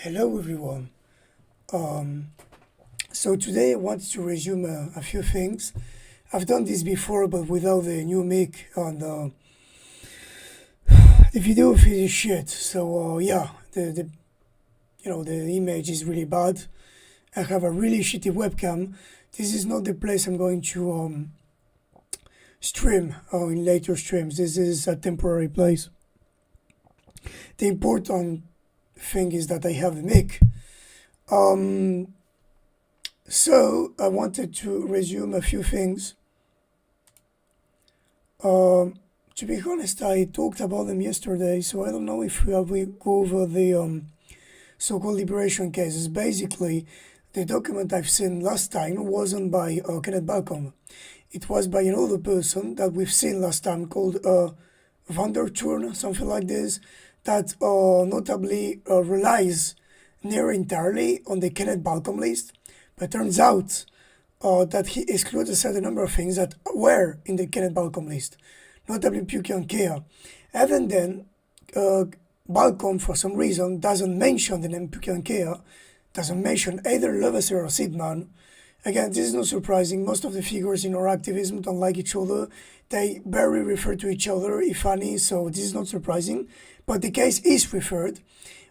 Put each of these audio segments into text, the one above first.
Hello everyone. Um, so today I want to resume a few things. I've done this before, but without the new mic on the video feed is shit. So yeah, the image is really bad. I have a really shitty webcam. This is not the place I'm going to stream in later streams. This is a temporary place. The important thing is that I have a mic. So I wanted to resume a few things. To be honest, I talked about them yesterday, so I don't know if we go over the so-called liberation cases. Basically, the document I've seen last time wasn't by Kenneth Balcom. It was by another person that we've seen last time called Van der Turn, something like this, that notably relies near entirely on the Kenneth Balcom list, but turns out that he excluded a certain number of things that were in the Kenneth Balcom list, notably Puki and Kea. Even then, Balcom, for some reason, doesn't mention the name Puki and Kea, doesn't mention either Levasseur or Sidman. Again, this is not surprising. Most of the figures in our activism don't like each other. They barely refer to each other, if any, so this is not surprising. But the case is referred.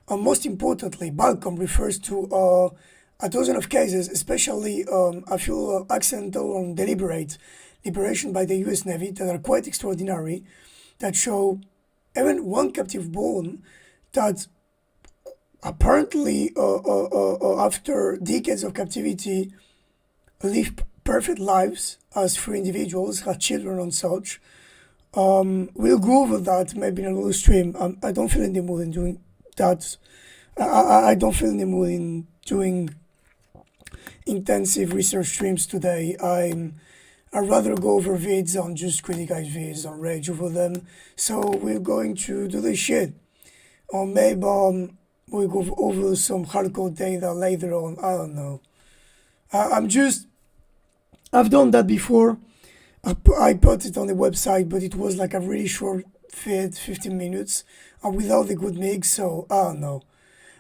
Most importantly, Balcom refers to a dozen of cases, especially a few accidental and deliberate liberation by the US Navy that are quite extraordinary, that show even one captive born that apparently after decades of captivity live perfect lives as free individuals, have children and such. We'll go over that maybe in another stream. I don't feel in the mood in doing that. I don't feel in the mood in doing intensive research streams today. I'd rather go over vids and just criticize vids and rage over them. So we're going to do this shit. Or maybe we'll go over some hardcore data later on. I don't know. I've done that before. I put it on the website, but it was like a really short vid, 15 minutes, without the good mix, so I don't know.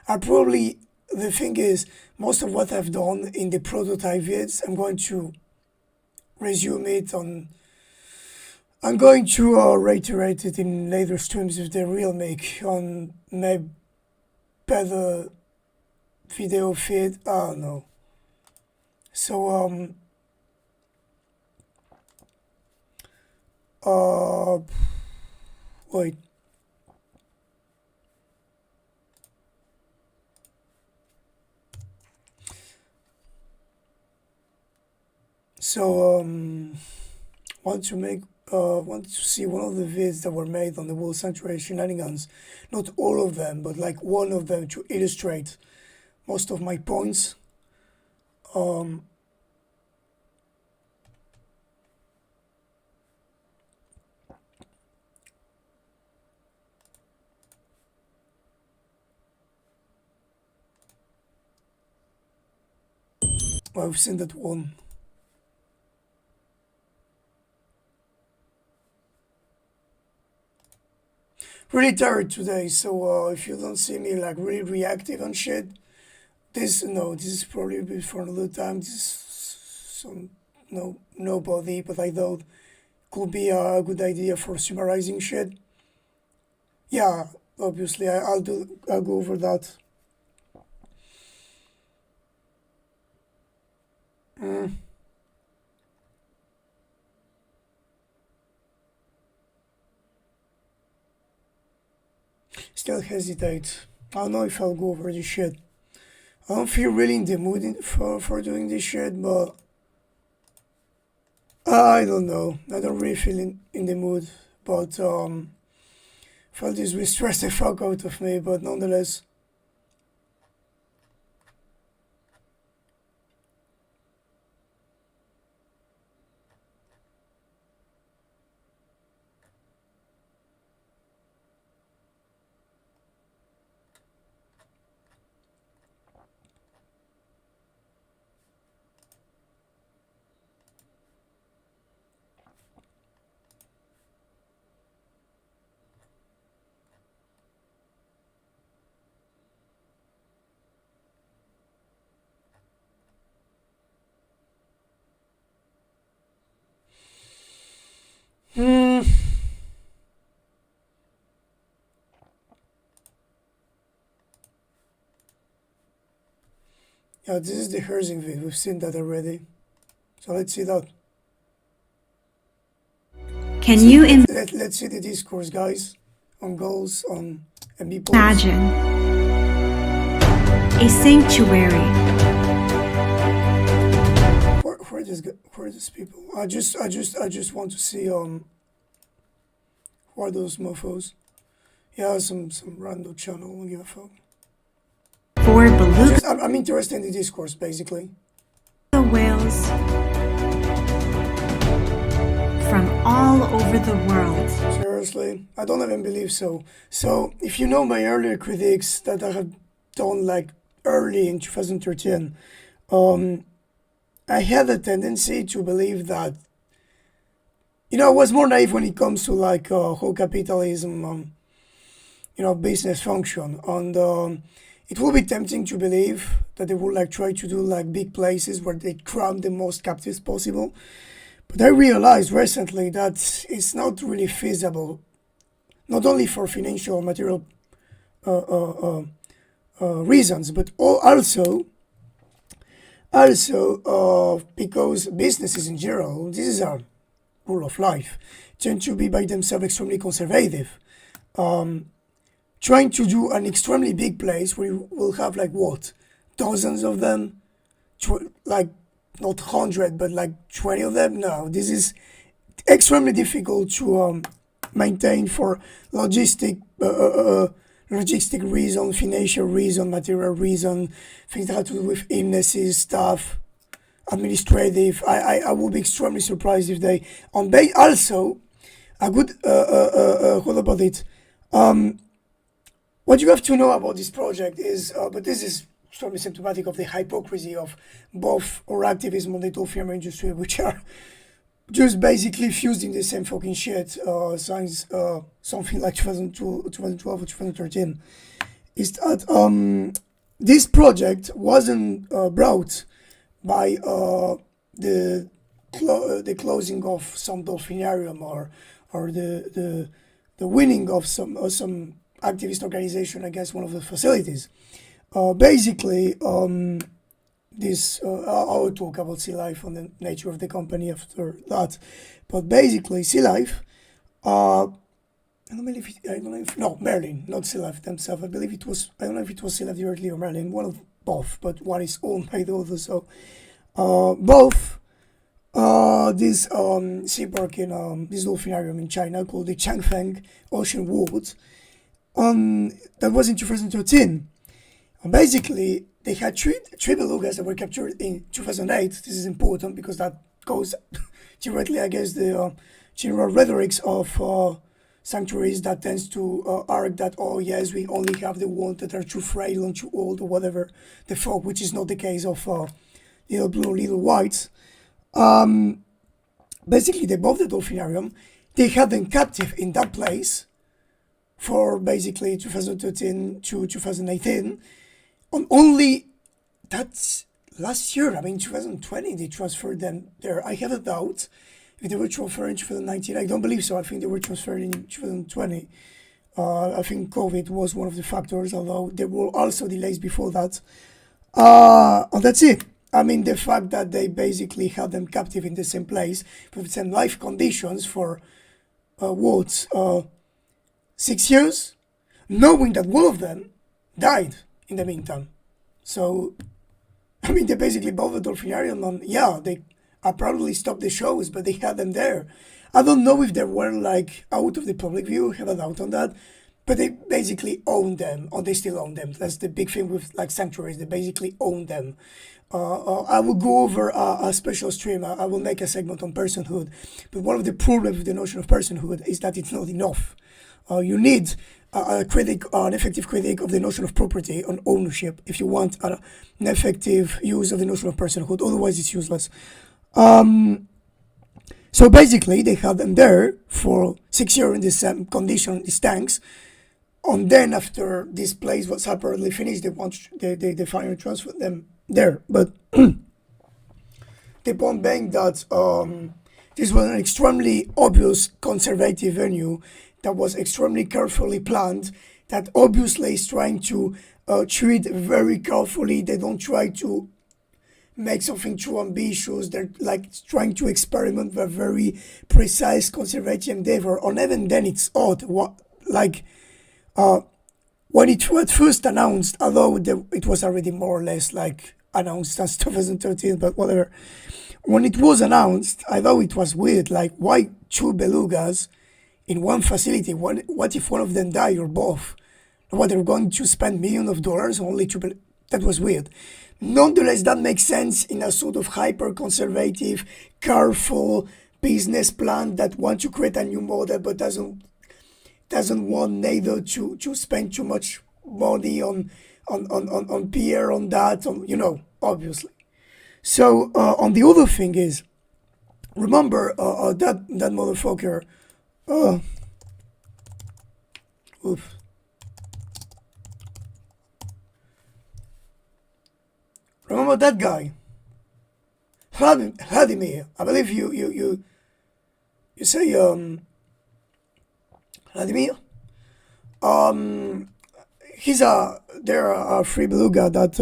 The thing is, most of what I've done in the prototype vids, I'm going to resume it on. I'm going to reiterate it in later streams if they real make on maybe better video feed. I don't know. So wait. So want to see one of the vids that were made on the Beluga Sanctuary shenanigans. Not all of them, but like one of them to illustrate most of my points. I've seen that one. Really tired today, so if you don't see me like really reactive and shit, this is probably for another time. This is some nobody, but I thought could be a good idea for summarizing shit. Yeah, obviously I'll go over that. Still hesitate. I don't know if I'll go over this shit. I don't feel really in the mood for doing this shit, but I don't know. I don't really feel in the mood, but felt this will stress the fuck out of me, but nonetheless. Yeah, this is the Herzing vid. We've seen that already. So let's see that. Can you Let's see the discourse, guys, on goals, on enbie polls. imagine a sanctuary Where are these people? I just want to see who are those mofos? Yeah, some random channel. I don't give a fuck. for beluga I'm interested in the discourse, basically. whales from all over the world. Seriously, I don't even believe so. So, if you know my earlier critiques that I had done like early in 2013, I had a tendency to believe that, I was more naive when it comes to like how capitalism, business function. And it will be tempting to believe that they would like try to do like big places where they cram the most captives possible. But I realized recently that it's not really feasible, not only for financial material reasons, but also because businesses in general, this is a rule of life, tend to be by themselves extremely conservative. Trying to do an extremely big place where you will have like what, dozens of them, like not 100 but like 20 of them. No, this is extremely difficult to maintain for logistic reason, financial reason, material reason, things that have to do with illnesses, stuff, administrative. I would be extremely surprised if they also a good what about it? What you have to know about this project is, but this is extremely symptomatic of the hypocrisy of both our activism and the dolphin industry, which are just basically fused in the same fucking shit since something like 2012 or 2013. Is that this project wasn't brought by the closing of some dolphinarium or the winning of some activist organization against one of the facilities. Basically, this I'll talk about Sea Life and the nature of the company after that. But basically, Sea Life, I don't know if no, Merlin, not Sea Life themselves. I believe it was, I don't know if it was Sea Life directly or Merlin, one of both, but one is owned by the other. So both this sea park in this dolphinarium in China called the Changfeng Ocean World, that was in 2013. And basically, they had three belugas that were captured in 2008. This is important because that goes directly against the general rhetorics of sanctuaries that tends to argue that, oh yes, we only have the ones that are too frail and too old or whatever the fuck, which is not the case of little blue, little whites. Basically, they bought the dolphinarium. They had them captive in that place for basically 2013 to 2018. On only that's last year, I mean 2020, they transferred them there. I have a doubt if they were transferred in 2019. I don't believe so. I think they were transferred in 2020. I think COVID was one of the factors, although there were also delays before that. And that's it. I mean, the fact that they basically held them captive in the same place with the same life conditions for 6 years, knowing that one of them died in the meantime. So, I mean, they basically bought the dolphinarium and yeah, they probably stopped the shows, but they had them there. I don't know if they were like out of the public view, have a doubt on that, but they basically own them, or they still own them. That's the big thing with like sanctuaries, they basically own them. I will go over a special stream. I will make a segment on personhood, but one of the problems with the notion of personhood is that it's not enough. You need an effective critique of the notion of property and ownership if you want an effective use of the notion of personhood. Otherwise, it's useless. So basically, they had them there for 6 years in the same condition, these tanks. And then after this place was apparently finished, they finally transferred them there. But the point being that this was an extremely obvious conservative venue that was extremely carefully planned, that obviously is trying to treat very carefully. They don't try to make something too ambitious. They're like trying to experiment with a very precise conservative endeavor. And even then, it's odd. What like when it was first announced, although it was already more or less like announced as 2013, but whatever. When it was announced, I thought it was weird. Like, why two belugas in one facility? What if one of them die or both? What, they're going to spend millions of dollars only to... That was weird. Nonetheless, that makes sense in a sort of hyper-conservative, careful business plan that wants to create a new model but doesn't want neither to spend too much money on PR, on that, obviously. So, on the other thing is, remember that motherfucker, oof. Remember that guy, Vladimir. I believe you say Vladimir. There are free beluga that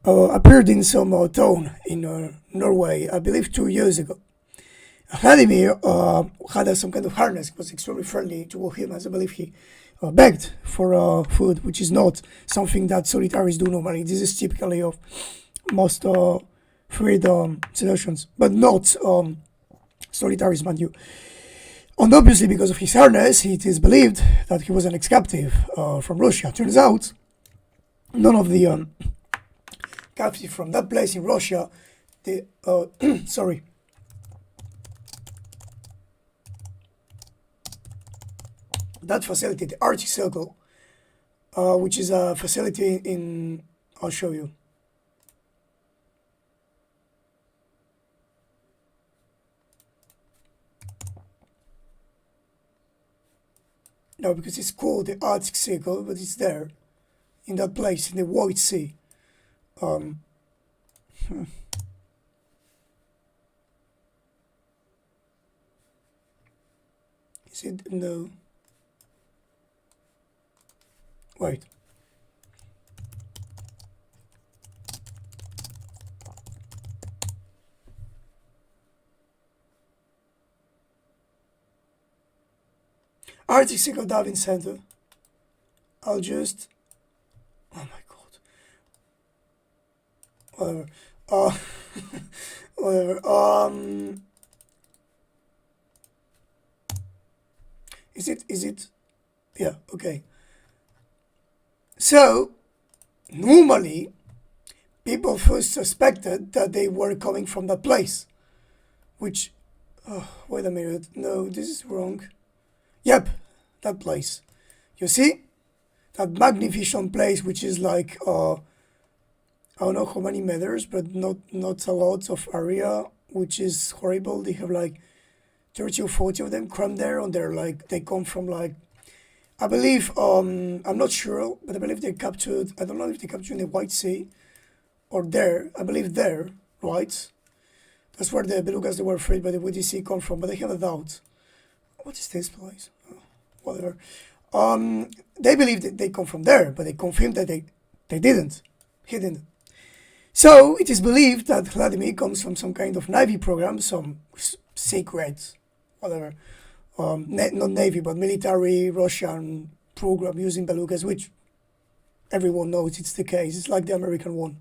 appeared in some town in Norway, I believe 2 years ago. Vladimir had some kind of harness. It was extremely friendly toward him, as I believe he begged for food, which is not something that solitaries do normally. This is typically of most freed seductions, but not solitaries, mind you. And obviously, because of his harness, it is believed that he was an ex-captive from Russia. Turns out, none of the captives from that place in Russia, sorry, that facility, the Arctic Circle, which is a facility in, I'll show you. No, because it's called the Arctic Circle, but it's there, in that place, in the White Sea. Is it? No. Wait. Arctic Circle Diving Center. I'll just... Oh my god. Whatever. Whatever. Is it? Yeah, okay. So, normally, people first suspected that they were coming from that place. Which... Oh, wait a minute. No, this is wrong. Yep, that place. You see? That magnificent place, which is like, I don't know how many meters, but not a lot of area, which is horrible. They have like 30 or 40 of them crammed there, and they're like, they come from like, I believe, I'm not sure, but I believe they captured, I don't know if they captured in the White Sea, or there, I believe there, right? That's where the belugas that were freed by the WDC come from, but I have a doubt. What is this place? Oh, whatever. They believe that they come from there, but they confirmed that they didn't. He didn't. So it is believed that Vladimir comes from some kind of Navy program, some secret, whatever, not Navy, but military Russian program using belugas, which everyone knows it's the case. It's like the American one.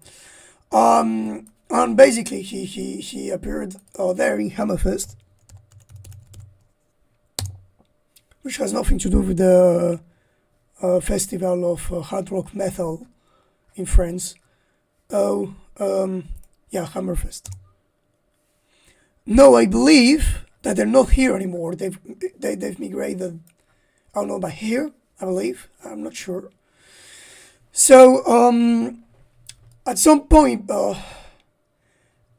And basically, he appeared there in Hammerfest, which has nothing to do with the festival of hard rock metal in France. Oh, yeah, Hammerfest. No, I believe that they're not here anymore. They've migrated, I don't know, by here, I believe. I'm not sure. So, at some point,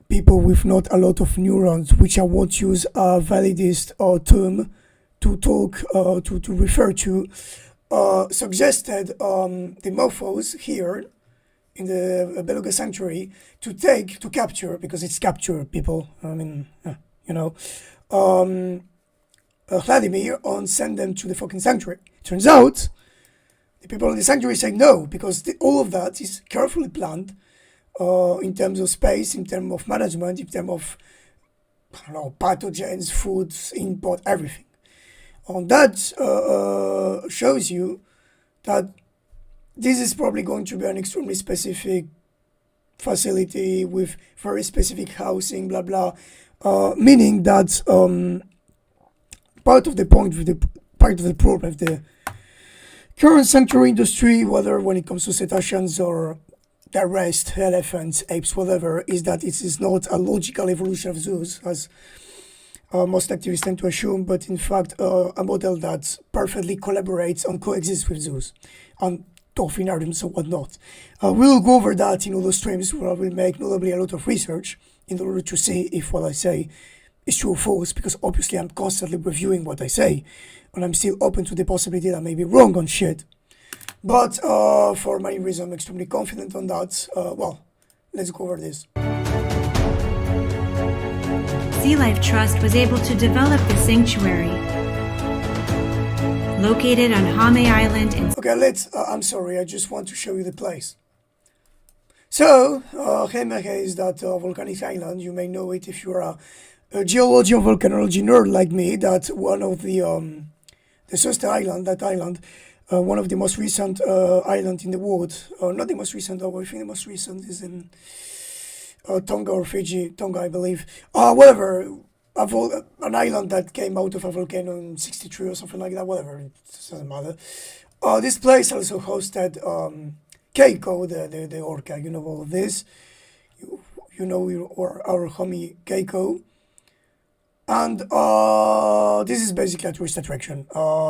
people with not a lot of neurons, which I won't use a validist term to talk, to refer to, suggested the mofos here in the Beluga Sanctuary to capture, because it's capture people, I mean, Vladimir, and send them to the fucking sanctuary. Turns out, the people in the sanctuary say no, because all of that is carefully planned, in terms of space, in terms of management, in terms of, I don't know, pathogens, foods, import, everything. That shows you that this is probably going to be an extremely specific facility with very specific housing, blah blah, meaning that part of the problem of the current sanctuary industry, whether when it comes to cetaceans or the rest, elephants, apes, whatever, is that it is not a logical evolution of zoos, as most activists tend to assume, but in fact a model that perfectly collaborates and coexists with zoos and dolphinariums and whatnot. We'll go over that in other streams where I will make notably a lot of research in order to see if what I say is true or false, because obviously I'm constantly reviewing what I say and I'm still open to the possibility that I may be wrong on shit. But for many reasons I'm extremely confident on that. Well, let's go over this. Sea Life Trust was able to develop the sanctuary, located on Hame Island in... Okay, I'm sorry, I just want to show you the place. So, Hame is that volcanic island. You may know it if you're a geology or volcanology nerd like me, that one of the sister island, that island, one of the most recent island in the world, not the most recent, though, I think the most recent is in Tonga or Fiji, Tonga I believe, whatever, an island that came out of a volcano in 63 or something like that, whatever, it doesn't matter. This place also hosted Keiko, the orca, you know all of this, you know our homie Keiko. And this is basically a tourist attraction.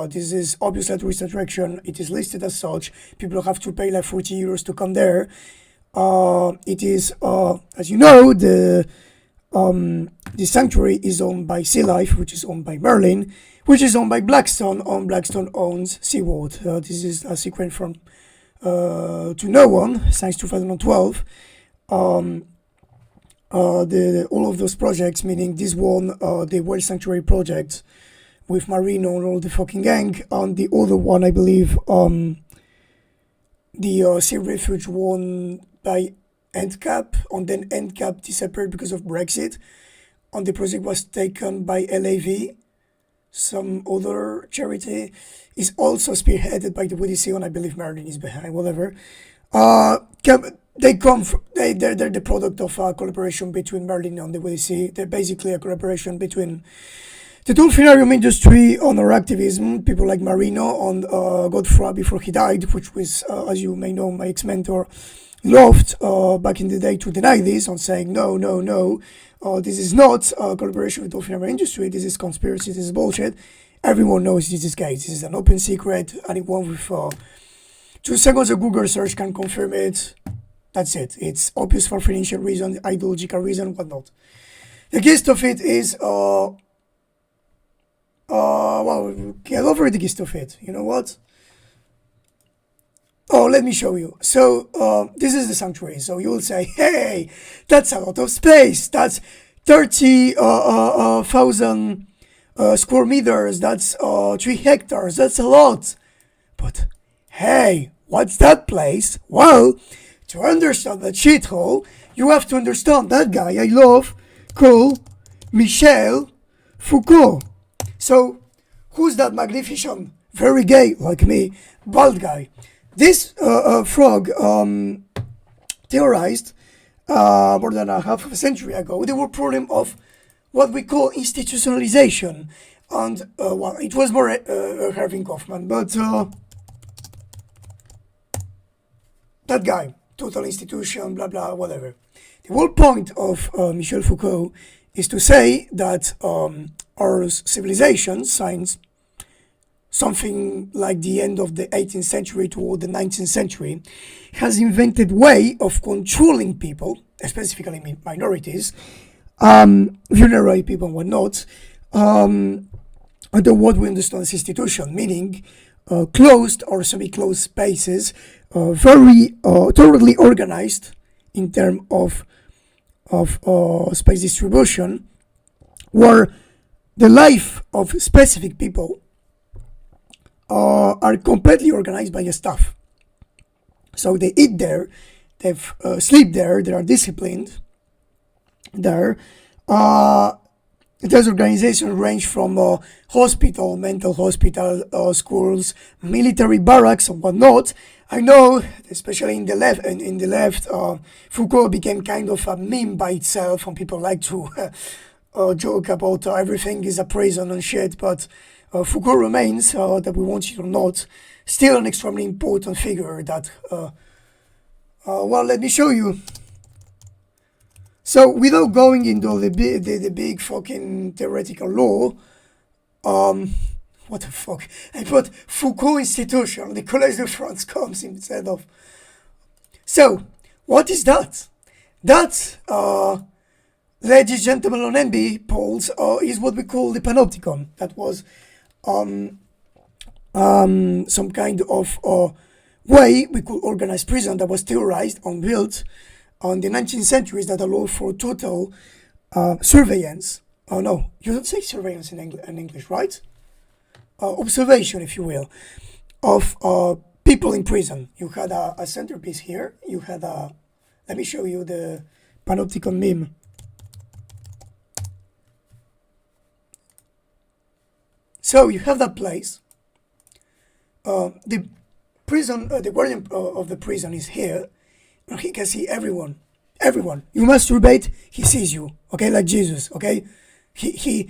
This is obviously a tourist attraction. It is listed as such. People have to pay like 40 euros to come there. It is, as you know, the sanctuary is owned by Sea Life, which is owned by Merlin, which is owned by Blackstone, and Blackstone owns SeaWorld. This is a sequence from To No One, since 2012. All of those projects, meaning this one, the Whale Sanctuary project with Marino and all the fucking gang, and the other one, I believe, the Sea Refuge one by EndCap, and then EndCap disappeared because of Brexit, and the project was taken by LAV, some other charity, is also spearheaded by the WDC, and I believe Merlin is behind, whatever. They're the product of a collaboration between Merlin and the WDC. They're basically a collaboration between the dolphinarium industry on our activism, people like Marino and Godfrey before he died, which was, as you may know, my ex-mentor, loved back in the day to deny this and saying, no, this is not a collaboration with the dolphinarium industry, this is conspiracy, this is bullshit. Everyone knows this is case. This is an open secret. Anyone with 2 seconds of Google search can confirm it. That's it. It's obvious for financial reason, ideological reason, whatnot. The gist of it is, well, get over the gist of it. You know what? Oh, let me show you. So, this is the sanctuary. So you will say, hey, that's a lot of space. That's 30,000 square meters. That's 3 hectares. That's a lot. But hey, what's that place? Well, to understand that shithole, you have to understand that guy I love called Michel Foucault. So, who's that magnificent, very gay, like me, bald guy? This frog theorized more than a half of a century ago the whole problem of what we call institutionalization. And, well, it was more Herving Kaufman, but that guy, total institution, blah, blah, whatever. The whole point of Michel Foucault is to say that our civilization, since something like the end of the 18th century toward the 19th century, has invented way of controlling people, specifically minorities, vulnerable people and whatnot, under what we understand as institution, meaning closed or semi-closed spaces, very thoroughly organized in terms of space distribution, where the life of specific people are completely organized by a staff. So they eat there, they've sleep there, they are disciplined there. Those organizations range from hospital, mental hospital, schools, military barracks, and whatnot. I know, especially in the left, Foucault became kind of a meme by itself, and people like to joke about everything is a prison and shit. But Foucault remains, that we want it or not, still an extremely important figure. That well, let me show you. So without going into the big fucking theoretical law, what the fuck? I put Foucault Institution, the Collège de France comes instead of. So, what is that? That, ladies and gentlemen on enbie polls, is what we call the panopticon. That was some kind of way we could organize prison that was theorized and built on the 19th centuries that allowed for total surveillance. Oh no, you don't say surveillance in English, right? Observation, if you will, of people in prison. You had a centerpiece here. You had a. Let me show you the panopticon meme. So you have that place. The prison, the guardian of the prison is here. He can see everyone. Everyone. You masturbate, he sees you. Okay, like Jesus. Okay, you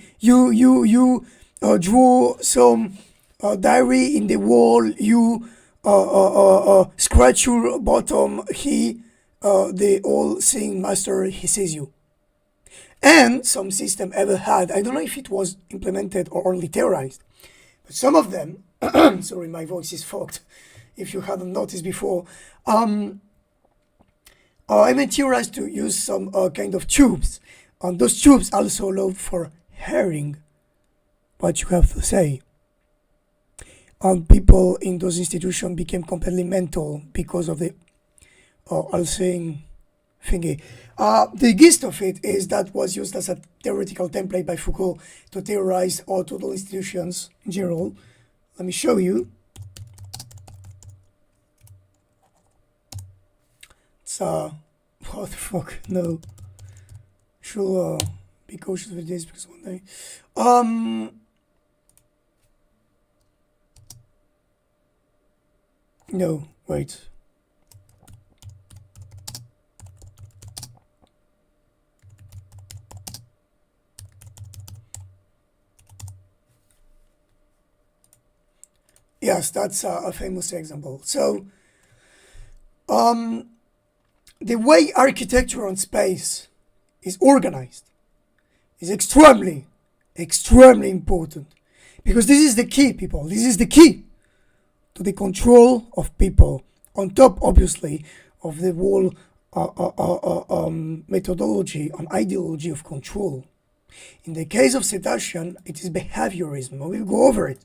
draw some diary in the wall. You scratch your bottom. The all-seeing master, he sees you. And some system ever had. I don't know if it was implemented or only theorized, but some of them. Sorry, my voice is fucked. If you hadn't noticed before. I mean, theorized to use some kind of tubes. And those tubes also allow for hearing what you have to say. And people in those institutions became completely mental because of the all-seeing thingy. The gist of it is that was used as a theoretical template by Foucault to theorize all total institutions in general. Let me show you. What the fuck? No. Should be cautious with this because one day. No, wait. Yes, that's a famous example. So, the way architecture and space is organized is extremely important, because this is the key, people. This is the key to the control of people, on top, obviously, of the whole methodology and ideology of control. In the case of seduction, it is behaviorism. We'll go over it.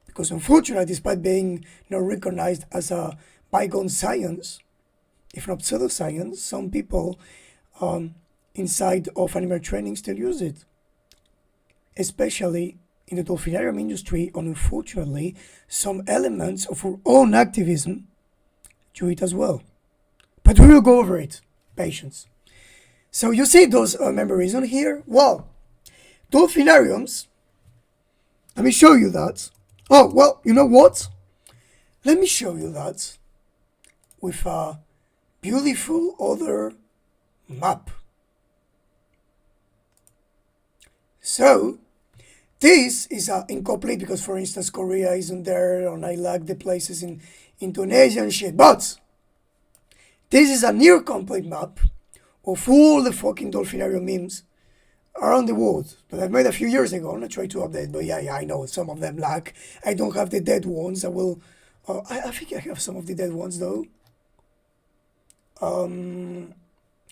Because unfortunately, despite being not recognized as a bygone science, if not pseudoscience, some people inside of animal training still use it. Especially in the dolphinarium industry, and unfortunately, some elements of our own activism do it as well. But we will go over it. Patience. So you see those memories on here? Well, dolphinariums, let me show you that. Oh, well, you know what? Let me show you that with a beautiful other map. So, this is incomplete because, for instance, Korea isn't there, and I like the places in Indonesia and shit. But this is a near complete map of all the fucking dolphinarium memes around the world that I made a few years ago, and I tried to update. But yeah, I know some of them lack. I don't have the dead ones. I will. I think I have some of the dead ones though.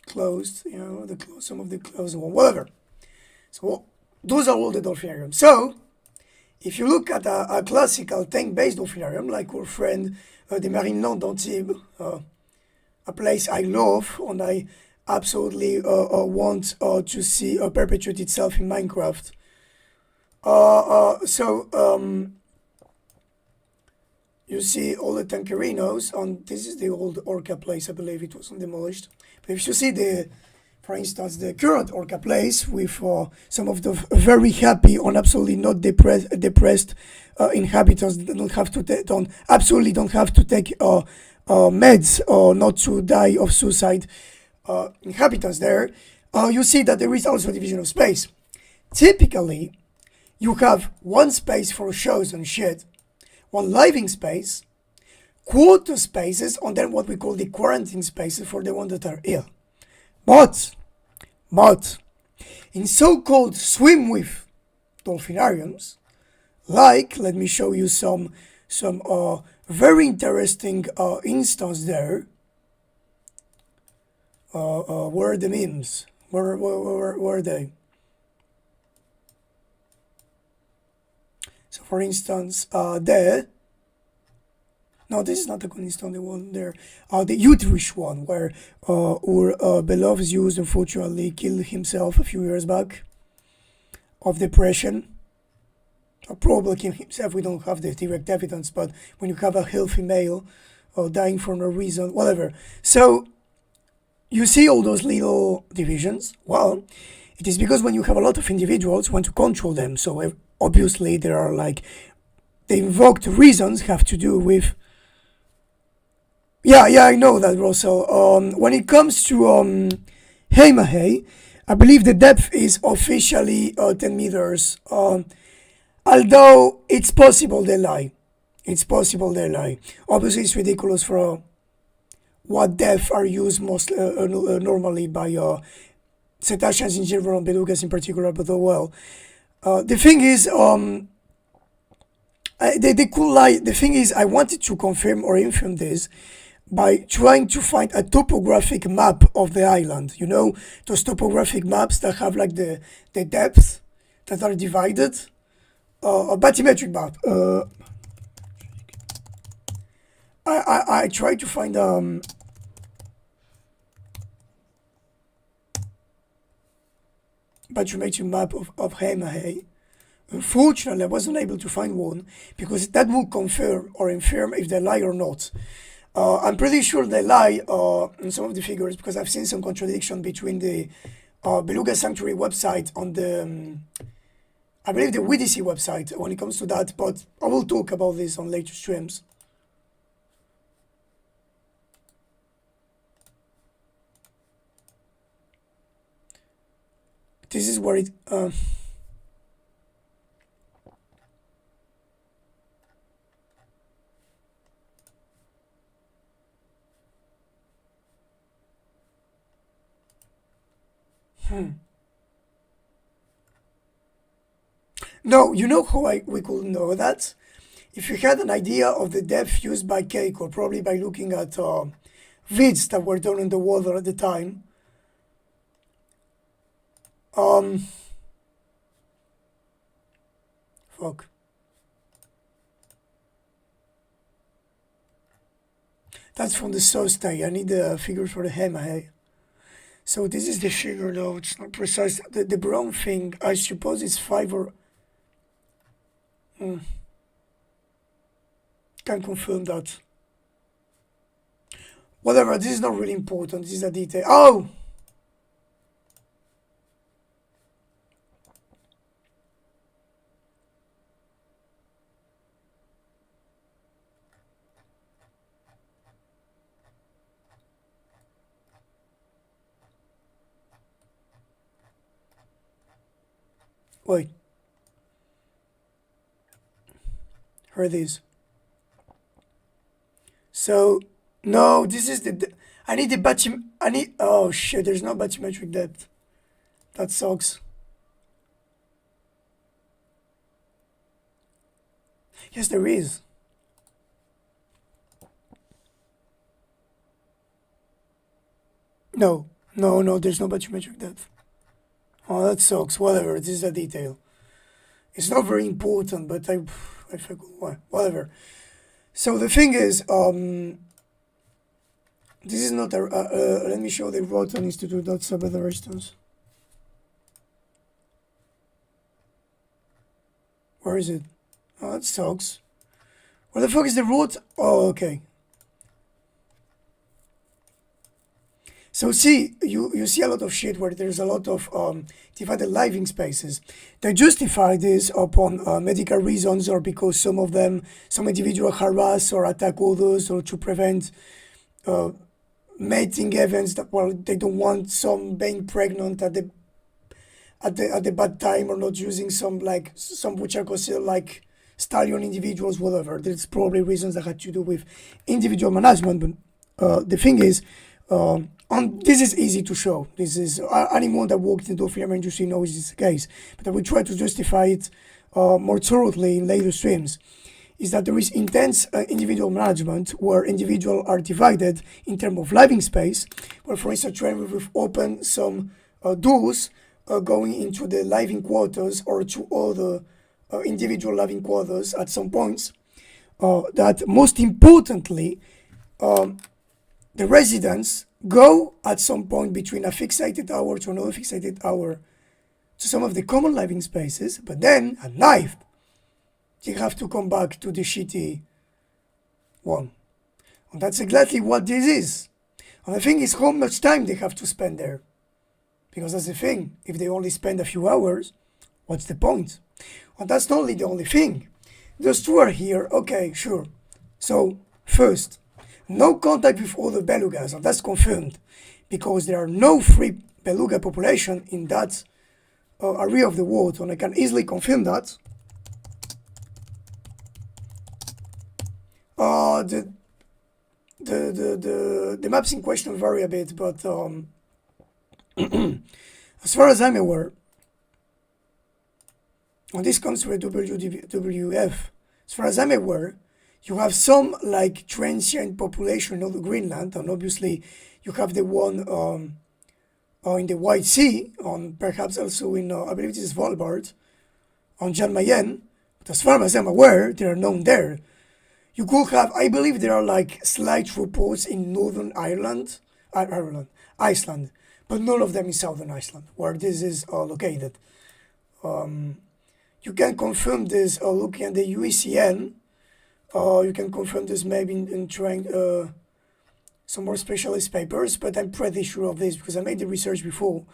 Closed, you know, some of the closed one, whatever. So those are all the dolphinariums. So if you look at a classical tank-based dolphinarium, like our friend the Marineland d'Antibes, a place I love and I absolutely want to see perpetuate itself in Minecraft. You see all the tankerinos on, this is the old Orca place, I believe it wasn't demolished. But if you see the, for instance, the current Orca place with some of the very happy or absolutely not depressed inhabitants that don't have to absolutely don't have to take meds or not to die of suicide inhabitants there, you see that there is also a division of space. Typically, you have one space for shows and shit, one living space, quarter spaces, and then what we call the quarantine spaces for the ones that are ill. But in so-called swim with dolphinariums, like, let me show you some very interesting instance there. Where are the memes? Where are they? So for instance, there. No, this is not the Kunistan, the one there. The Utrecht one, where our beloved Zeus unfortunately killed himself a few years back of depression. Probably killed himself, we don't have the direct evidence, but when you have a healthy male dying for no reason, whatever. So, you see all those little divisions? Well, it is because when you have a lot of individuals, you want to control them. So, obviously, there are like, the invoked reasons have to do with. Yeah, I know that, Russell. When it comes to Heimahe, I believe the depth is officially 10 meters. Although it's possible they lie. It's possible they lie. Obviously, it's ridiculous for what depth are used most normally by cetaceans in general and belugas in particular, but oh well. The thing is, they could lie. The thing is, I wanted to confirm or infirm this by trying to find a topographic map of the island. You know, those topographic maps that have like the depths that are divided. A bathymetric map. I tried to find bathymetric map of Heimahe. Unfortunately, I wasn't able to find one because that would confirm or infirm if they lie or not. I'm pretty sure they lie in some of the figures because I've seen some contradiction between the Beluga Sanctuary website on the I believe the WDC website when it comes to that, but I will talk about this on later streams. This is where it No, you know how we could know that? If you had an idea of the depth used by Keiko, probably by looking at vids that were done in the water at the time. Fuck. That's from the Sostai. I need the figures for the Hemahe. So this is the figure though, it's not precise. The brown thing, I suppose it's 5 or... Can't confirm that. Whatever, this is not really important, this is a detail. Oh! Wait. Here it is. So, no, this is the... I need the oh shit, there's no bathymetric depth. That sucks. Yes, there is. No, there's no bathymetric depth. Oh, that sucks. Whatever, this is a detail. It's not very important, but I forgot. Whatever. So the thing is, this is not a, let me show the Roton Institute, that's a better instance. Where is it? Oh, that sucks. Where the fuck is the root? Oh, okay. So see, you see a lot of shit where there's a lot of divided living spaces. They justify this upon medical reasons, or because some individual harass or attack others, or to prevent mating events that, well, they don't want some being pregnant at the bad time, or not using some which are considered like stallion individuals, whatever. There's probably reasons that had to do with individual management, but the thing is, this is easy to show. This is anyone that worked in the film industry knows this is the case, but I will try to justify it more thoroughly in later streams. Is that there is intense individual management where individuals are divided in terms of living space, where, for instance, we've opened some doors going into the living quarters or to other individual living quarters at some points. That most importantly, the residents go at some point between a fixated hour to another fixated hour to some of the common living spaces, but then at night you have to come back to the shitty one. And that's exactly what this is. And the thing is how much time they have to spend there. Because that's the thing, if they only spend a few hours, what's the point? And that's not only the only thing. Those two are here, okay, sure. So, first, no contact with other belugas, and that's confirmed, because there are no free beluga population in that area of the world, and I can easily confirm that. The maps in question vary a bit, but as far as I'm aware, and this comes with WWF, as far as I'm aware, you have some like transient population of Greenland, and obviously you have the one in the White Sea, and perhaps also in, I believe it is Svalbard, on Jan Mayen, but as far as I'm aware, they are known there. You could have, I believe there are like slight reports in Northern Iceland, but none of them in Southern Iceland, where this is located. You can confirm this looking at the UECN. You can confirm this maybe in trying some more specialist papers, but I'm pretty sure of this because I made the research before.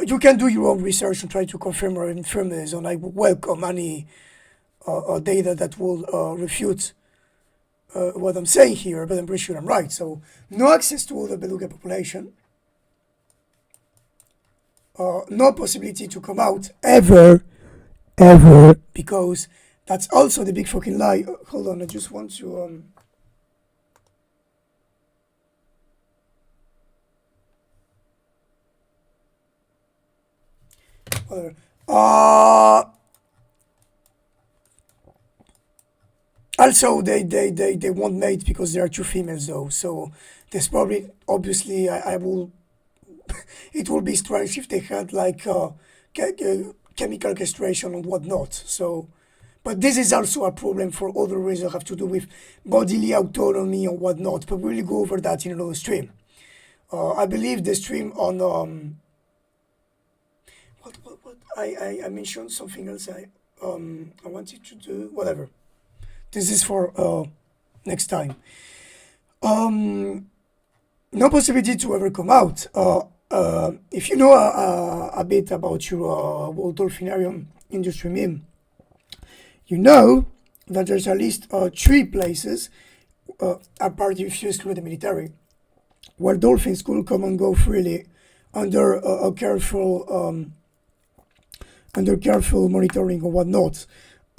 You can do your own research and try to confirm or infirm this, and I welcome any data that will refute what I'm saying here, but I'm pretty sure I'm right. So, no access to all the beluga population. No possibility to come out ever, because that's also the big fucking lie. Hold on, I just want to whatever. Also, they won't mate because there are two females though. So there's probably, obviously, I will. It will be strange if they had like chemical castration and whatnot. So, but this is also a problem for other reasons that have to do with bodily autonomy and whatnot. But we'll go over that in another stream. I believe the stream on what I mentioned something else. I wanted to do whatever. This is for next time. No possibility to ever come out. If you know a bit about your World Dolphinarium industry meme, you know that there's at least 3 places, apart if you exclude the military, where dolphins could come and go freely under a careful monitoring or whatnot.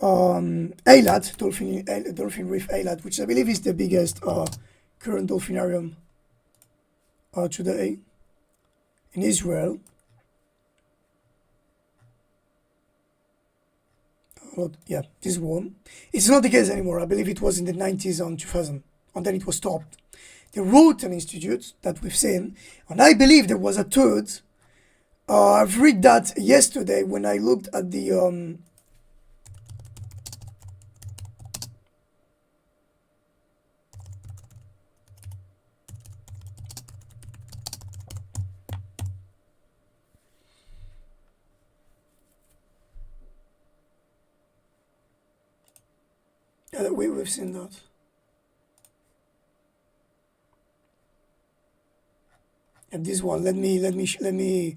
Eilat, Dolphin Reef Eilat, which I believe is the biggest current dolphinarium today in Israel. Yeah, this one. It's not the case anymore. I believe it was in the 90s and 2000, and then it was stopped. The Roten Institute that we've seen, and I believe there was a third. I've read that yesterday when I looked at the Yeah, we've seen that. And this one, let me.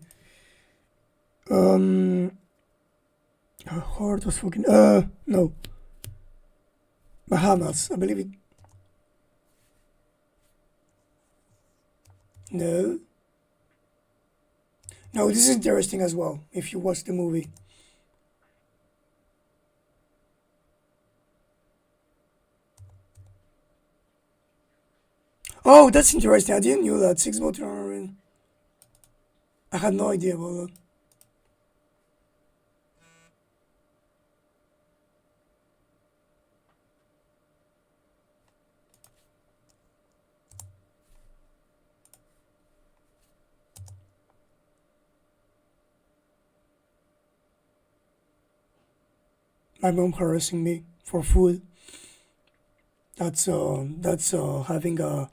Heart was fucking. No. Bahamas, I believe it. No. No, this is interesting as well. If you watch the movie. Oh, that's interesting. I didn't know that. 6 bottle. I had no idea about that. My mom harassing me for food. That's having a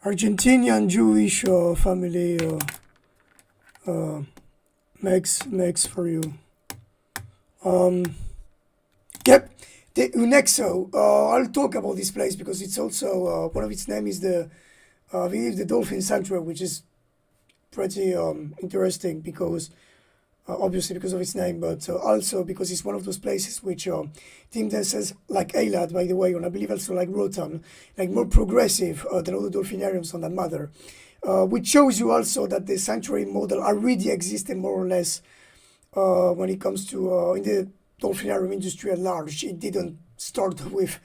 Argentinian Jewish family makes for you. Yep. The Unexo. I'll talk about this place because it's also one of its name is the I believe the Dolphin Sanctuary, which is pretty interesting because obviously because of its name, but also because it's one of those places which think themselves like Eilat, by the way, and I believe also like Rotan, like more progressive than other dolphinariums on that matter, which shows you also that the sanctuary model already existed more or less when it comes to in the dolphinarium industry at large. It didn't start with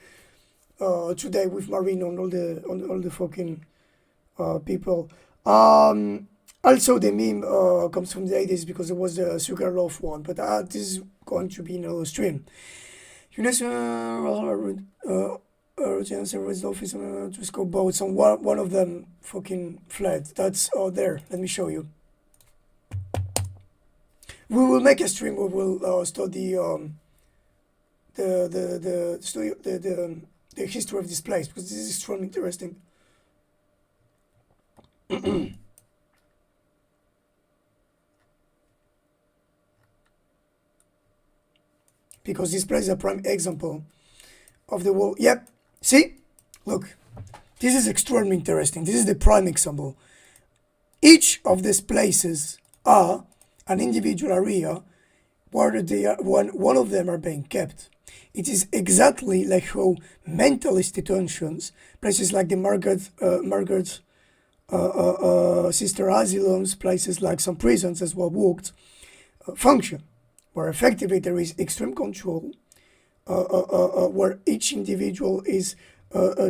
today with Marino and all the fucking people. Also, the meme comes from the 80s because it was the Sugar Loaf one, but this is going to be another stream. UNESCO with dolphins to scope boats, and one of them fucking fled. That's there. Let me show you. We will make a stream. We will study the history of this place because this is extremely interesting. Because this place is a prime example of the wall. Yep. See? Look. This is extremely interesting. This is the prime example. Each of these places are an individual area where they are, one of them are being kept. It is exactly like how mental institutions, places like the Margaret sister asylums, places like some prisons as well worked, function, where effectively there is extreme control, where each individual is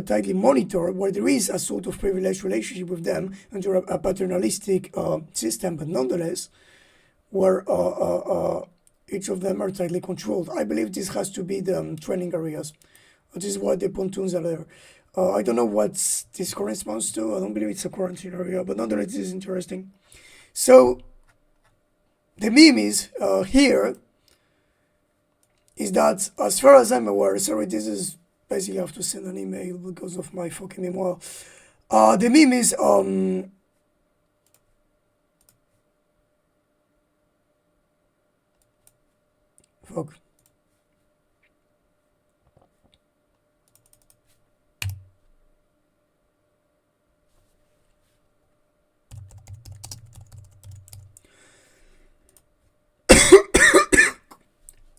tightly monitored, where there is a sort of privileged relationship with them under a paternalistic system, but nonetheless, where each of them are tightly controlled. I believe this has to be the training areas. This is why the pontoons are there. I don't know what this corresponds to. I don't believe it's a quarantine area, but nonetheless, this is interesting. So, the meme is here is that, as far as I'm aware, sorry, this is basically I have to send an email because of my fucking memoir. The meme is fuck.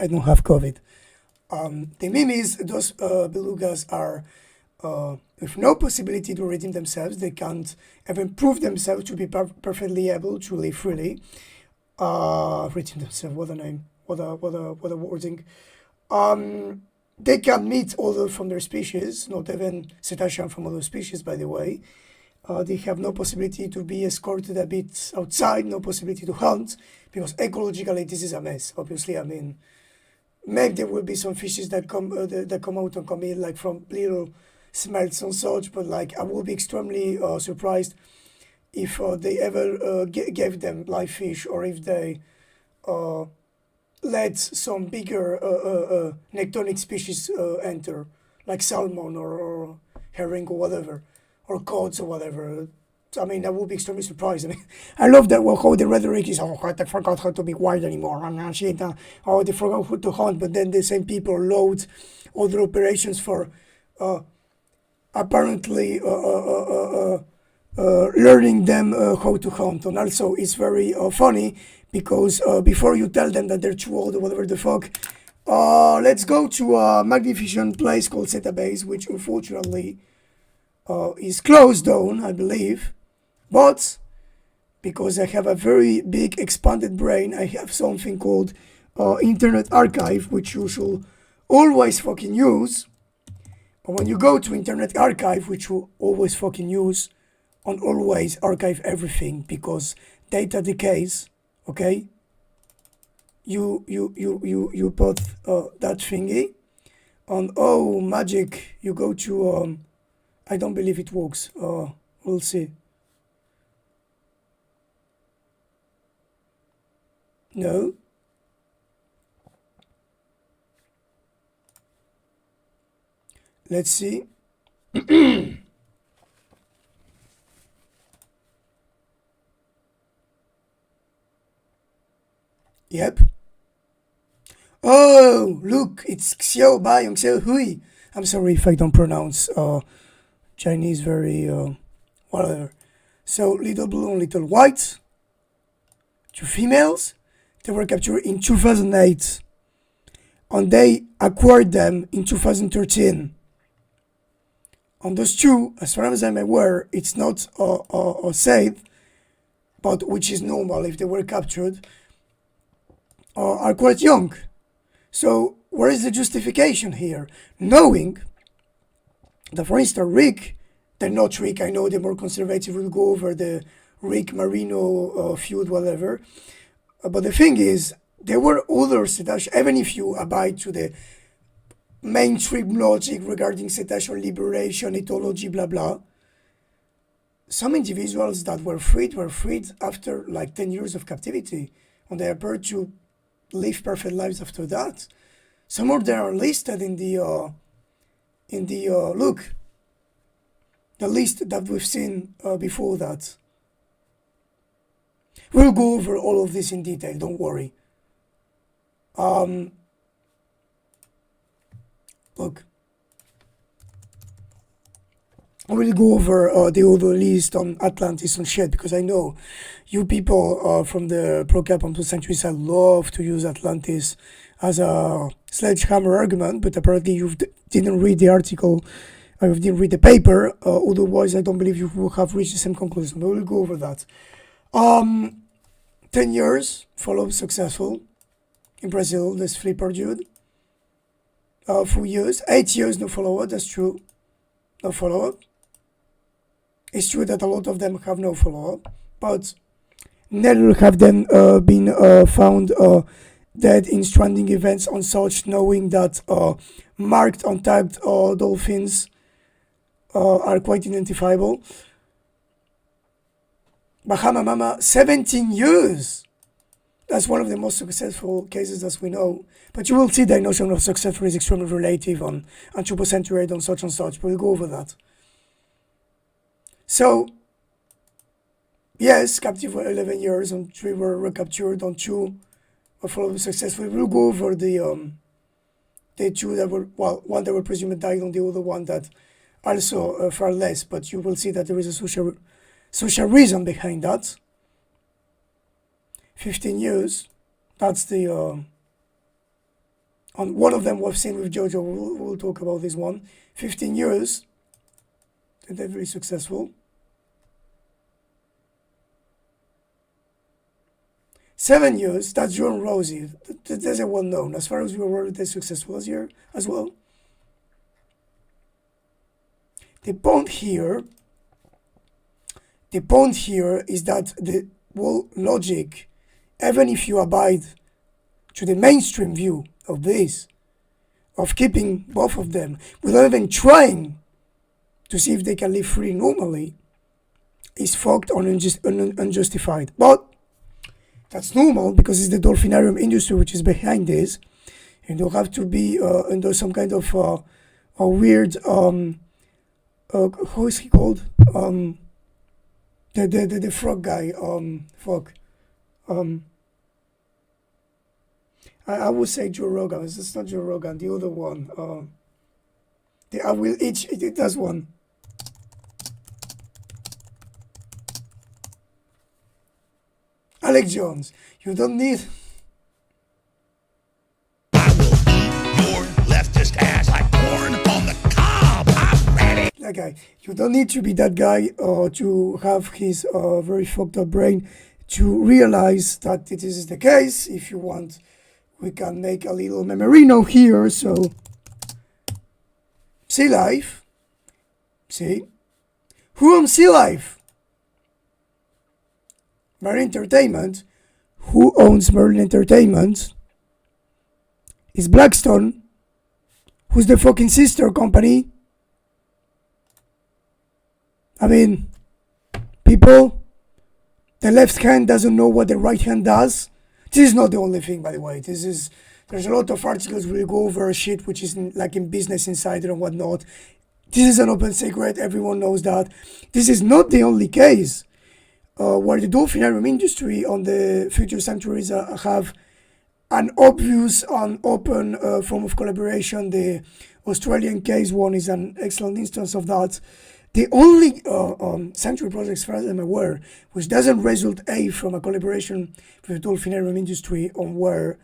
I don't have COVID. The meme is those belugas are with no possibility to redeem themselves. They can't even prove themselves to be perfectly able to live freely. Redeem themselves. What a name. What a wording. They can meet other from their species, not even cetacean from other species, by the way. They have no possibility to be escorted a bit outside, no possibility to hunt, because ecologically this is a mess. Obviously, I mean, maybe there will be some fishes that come out and come in like from little smelts and such, but like I will be extremely surprised if they ever gave them live fish, or if they let some bigger nectonic species enter, like salmon or herring or whatever, or cods or whatever. I mean, I would be extremely surprised. I mean, I love that how the rhetoric is, oh, I forgot how to be white anymore, and shit, oh, they forgot who to hunt, but then the same people load other operations for apparently learning them how to hunt. And also, it's very funny because before you tell them that they're too old or whatever the fuck, let's go to a magnificent place called Zeta Base, which unfortunately is closed down, I believe. But because I have a very big expanded brain, I have something called Internet Archive, which you should always fucking use. And when you go to Internet Archive, which you always fucking use, and always archive everything because data decays, okay? You put that thingy, and oh magic, you go to I don't believe it works. We'll see. No. Let's see. Yep. Oh, look, it's Xiao Baiyong Xiao Hui. I'm sorry if I don't pronounce Chinese very whatever. So little blue and little white. Two females. They were captured in 2008. And they acquired them in 2013. On those two, as far as I'm aware, it's not safe, but which is normal if they were captured, are quite young. So where is the justification here? Knowing that, for instance, Rick, they're not Rick, I know they're more conservative, we'll go over the Rick Marino feud, whatever. But the thing is, there were other cetaceans, even if you abide to the mainstream logic regarding cetacean liberation, ethology, blah blah. Some individuals that were freed after like 10 years of captivity, and they appeared to live perfect lives after that. Some of them are listed in the look, the list that we've seen before that. We'll go over all of this in detail, don't worry. Look, I will go over the other list on Atlantis and shit, because I know you people from the pro-cap and sanctuary side love to use Atlantis as a sledgehammer argument, but apparently you didn't read the article, you didn't read the paper, otherwise I don't believe you will have reached the same conclusion, but we'll go over that. 10 years, follow-up successful. In Brazil, there's flipper dude. 4 years, 8 years, no follow-up, that's true. No follow-up. It's true that a lot of them have no follow-up, but never have them been found dead in stranding events and such, knowing that marked and tagged dolphins are quite identifiable. Bahama Mama, 17 years. That's one of the most successful cases as we know. But you will see the notion of successful is extremely relative on anthropocentric on such and such. We'll go over that. So, yes, captive for 11 years and 3 were recaptured and 2 were followed successfully. We'll go over the 2 that were, well, one that were presumed died and the other one that also far less. But you will see that there is a social reason behind that. 15 years, that's the, and one of them we've seen with Jojo, we'll talk about this one. 15 years, and they're very successful. 7 years, that's John Rosie, that's a well known, as far as we were they're successful as year as well. The point here is that the whole logic, even if you abide to the mainstream view of this, of keeping both of them, without even trying to see if they can live free normally, is fucked or unjustified. But that's normal because it's the dolphinarium industry which is behind this. You don't have to be under some kind of a weird, how is he called? The frog guy. Fuck. I would say Joe Rogan. It's not Joe Rogan. The other one. I will each. It does one. Alex Jones. You don't need. Your leftist ass like corn on the cob. I'm ready. That guy. You don't need to be that guy to have his very fucked up brain to realize that this is the case. If you want, we can make a little memorino here. So, Sea Life. See? Who owns Sea Life? Merlin Entertainment. Who owns Merlin Entertainment? Is Blackstone. Who's the fucking sister company? I mean, people, the left hand doesn't know what the right hand does. This is not the only thing, by the way. There's a lot of articles where we go over shit which is like in Business Insider and whatnot. This is an open secret. Everyone knows that. This is not the only case where the dolphinarium industry on the future sanctuaries have an obvious and open form of collaboration. The Australian case one is an excellent instance of that. The only sanctuary project, as far as I'm aware, which doesn't result from a collaboration with the dolphinarium industry on where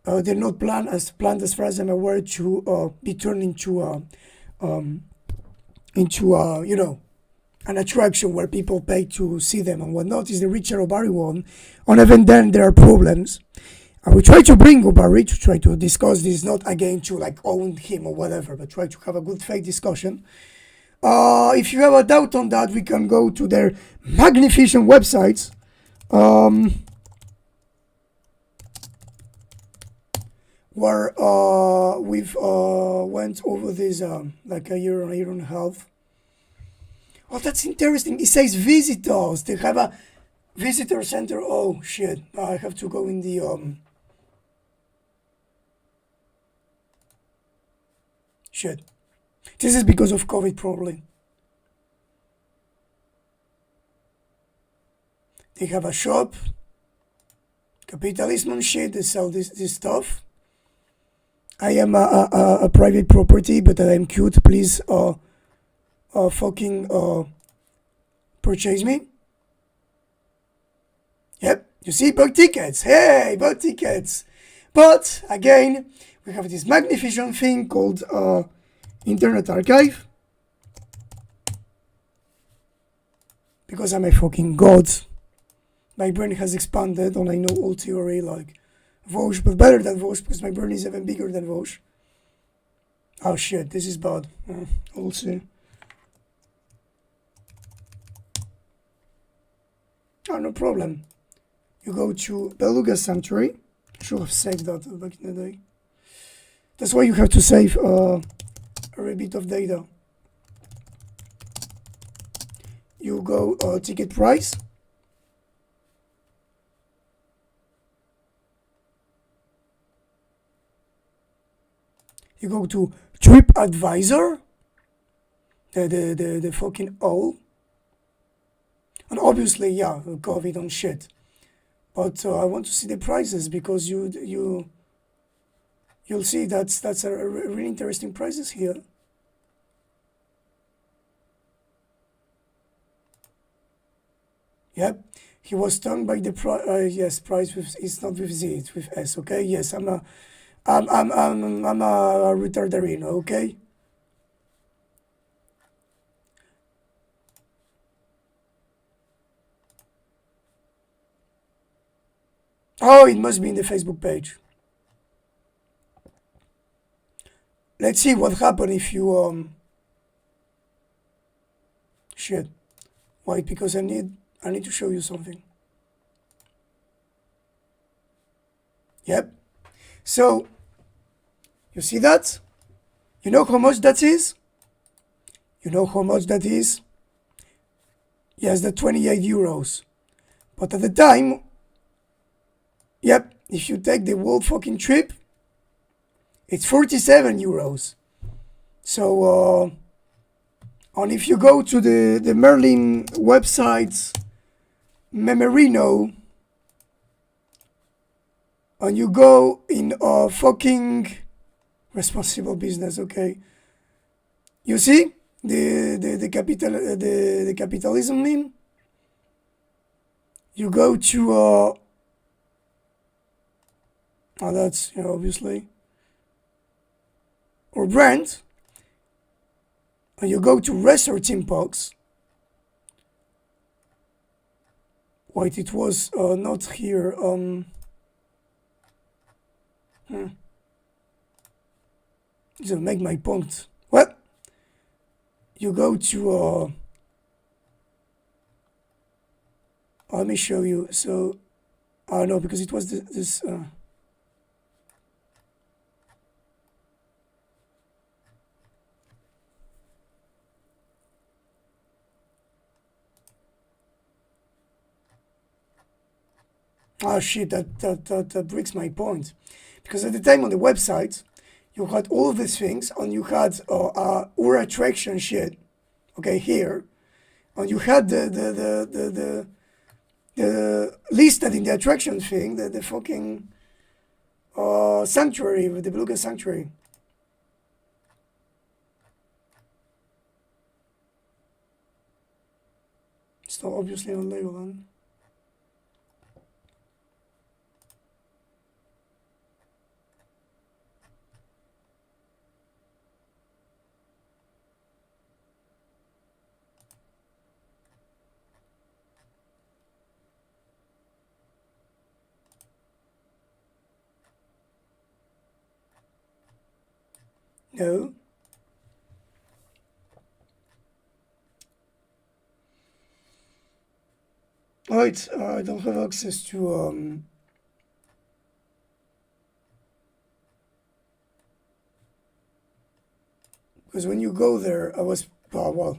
they're not planned as far as I'm aware to be turned into you know, an attraction where people pay to see them and whatnot, is the Richard O'Barry one. And even then there are problems. And we try to bring O'Barry to try to discuss this, not again to like own him or whatever, but try to have a good faith discussion. If you have a doubt on that, we can go to their magnificent websites. Where we've went over this like a year and a half. Oh, that's interesting. It says visitors. They have a visitor center. Oh shit! I have to go in the shit. This is because of COVID, probably. They have a shop. Capitalism and shit. They sell this stuff. I am a private property, but I am cute. Please, fucking purchase me. Yep, you see, bought tickets. Hey, bought tickets. But again, we have this magnificent thing called Internet Archive. Because I'm a fucking god, my brain has expanded and I know all theory like Vosges, but better than Vosges because my brain is even bigger than Vosges. Oh shit, this is bad. We'll see. Oh, no problem. You go to Beluga Sanctuary. I should have saved that back in the day. That's why you have to save a bit of data. You go ticket price. You go to TripAdvisor, the fucking owl, and obviously, yeah, COVID and shit. But I want to see the prices because you'll see that's a really interesting prices here. Yep, he was stung by the price. Yes, price with it's not with Z, it's with S. Okay, yes, I'm a retardarino, okay? Oh, it must be in the Facebook page. Let's see what happened if you shit. Wait, because I need to show you something. Yep. So, you see that? You know how much that is? You know how much that is? Yes, the 28 euros. But at the time, yep, if you take the whole fucking trip, it's 47 euros. So, and if you go to the Merlin websites, Memerino, and you go in a fucking responsible business, okay? You see the capitalism meme? You go to oh, that's, you know, obviously, or brand, and you go to resort impacts. Wait, it was not here. To make my point. Well, you go to let me show you. So no, because it was this oh shit, that breaks my point. Because at the time on the website, you had all of these things, and you had our attraction shit, okay, here, and you had the listed in the attraction thing, the fucking sanctuary, the Beluga Sanctuary. It's not obviously on Legoland. No. Right, I don't have access to because when you go there, I was well,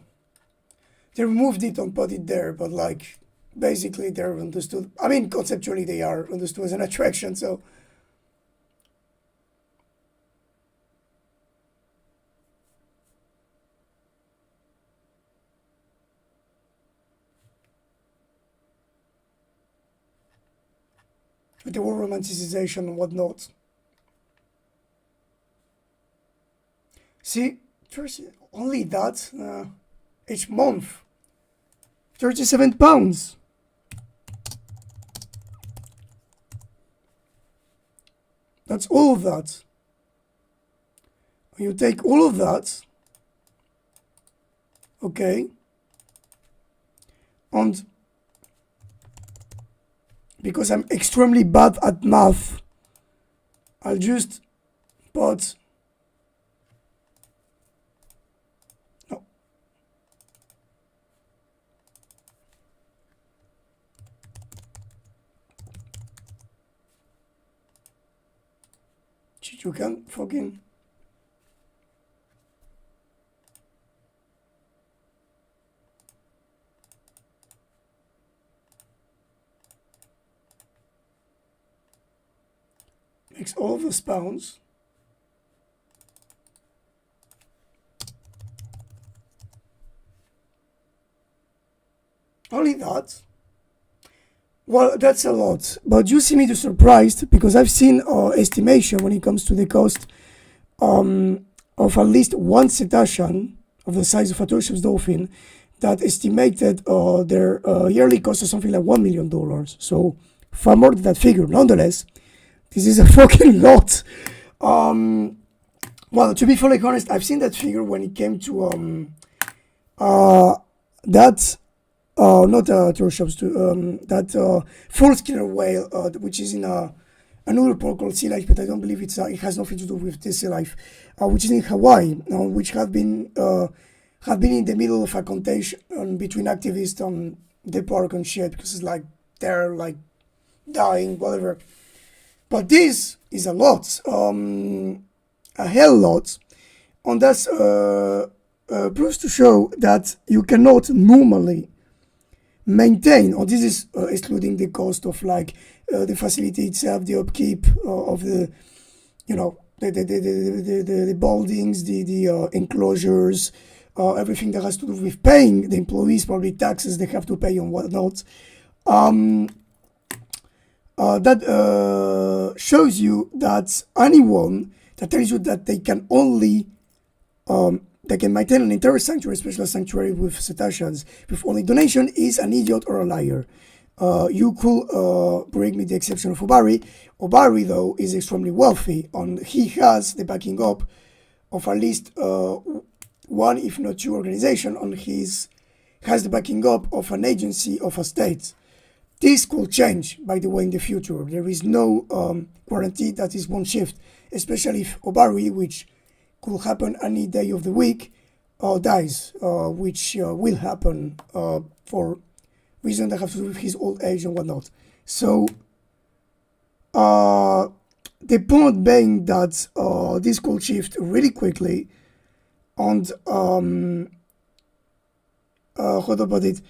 they removed it and put it there, but like basically they're understood. I mean, conceptually they are understood as an attraction, so. With the war romanticization and whatnot. See, only that each month. £37. That's all of that. You take all of that, okay, and because I'm extremely bad at math, I'll just put no. You can fucking makes all of those pounds. Only that. Well, that's a lot. But you see me too surprised because I've seen estimation when it comes to the cost of at least one cetacean of the size of a Turship's dolphin that estimated their yearly cost of something like $1 million. So far more than that figure. Nonetheless, this is a fucking lot. Well, to be fully honest, I've seen that figure when it came to that not Turshops, that false killer whale, which is in another port called Sea Life, but I don't believe it has nothing to do with this Sea Life, which is in Hawaii, which have been in the middle of a contention between activists on the park and shit, because it's like they're like dying, whatever. But this is a lot, a hell lot, and that's proves to show that you cannot normally maintain, or this is excluding the cost of like the facility itself, the upkeep of the, you know, the buildings, the enclosures, everything that has to do with paying the employees, probably taxes they have to pay and whatnot. that shows you that anyone that tells you that they can only they can maintain an entire sanctuary, special sanctuary with cetaceans with only donation is an idiot or a liar. You could bring me the exception of Obari. Obari, though, is extremely wealthy, and he has the backing up of at least one, if not two, organization, and has the backing up of an agency of a state. This could change, by the way, in the future. There is no guarantee that this won't shift, especially if Obari, which could happen any day of the week, dies, which will happen for reasons that have to do with his old age and whatnot. So, the point being that this could shift really quickly, and how about it?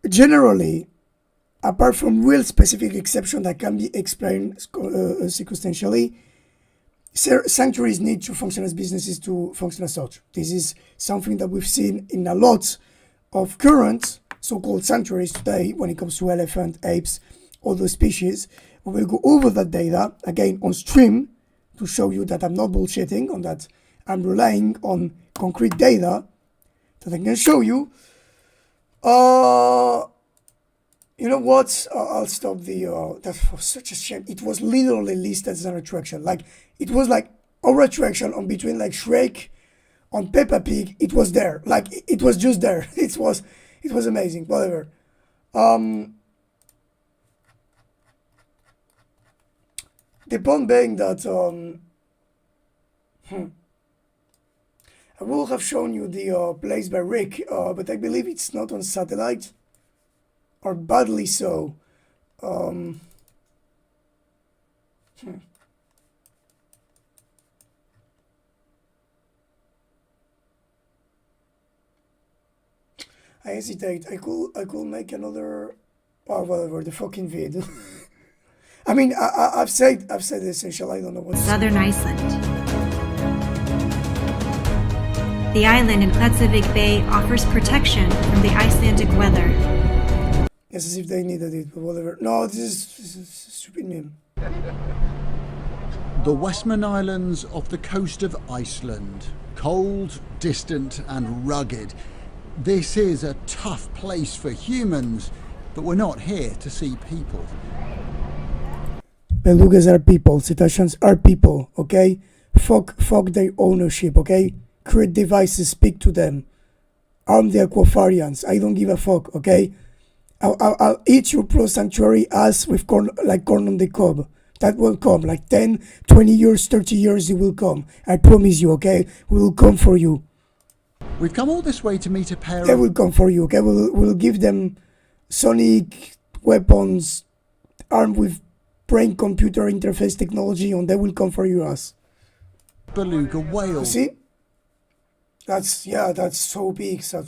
Generally, apart from real specific exception that can be explained circumstantially, sanctuaries need to function as businesses to function as such. This is something that we've seen in a lot of current so-called sanctuaries today when it comes to elephant, apes, other species. We will go over that data again on stream to show you that I'm not bullshitting, on that I'm relying on concrete data that I can show you. You know what? I'll stop the. That was such a shame. It was literally listed as an attraction. Like, it was like our attraction on between like Shrek, on Peppa Pig. It was there. Like, it was just there. It was amazing. Whatever. The point being that I will have shown you the place by Rick, but I believe it's not on satellite, or badly so. I hesitate. I could make another. Oh, whatever. The fucking vid. I mean, I've said the essential. I don't know what. Southern Iceland. The island in Klettsvik Bay offers protection from the Icelandic weather. Yes, as if they needed it, but whatever. No, this is a stupid meme. The Westman Islands off the coast of Iceland. Cold, distant and rugged. This is a tough place for humans, but we're not here to see people. Belugas are people, cetaceans are people, okay? Fuck their ownership, okay? Create devices, speak to them. Arm the aquafarians, I don't give a fuck, okay? I'll eat your pro sanctuary ass with corn, like corn on the cob. That will come, like 10, 20 years, 30 years, it will come. I promise you, okay? We will come for you. We've come all this way to meet a pair They of... will come for you, okay? We'll give them sonic weapons armed with brain-computer interface technology, and they will come for your ass. beluga whales. See? That's so big. So,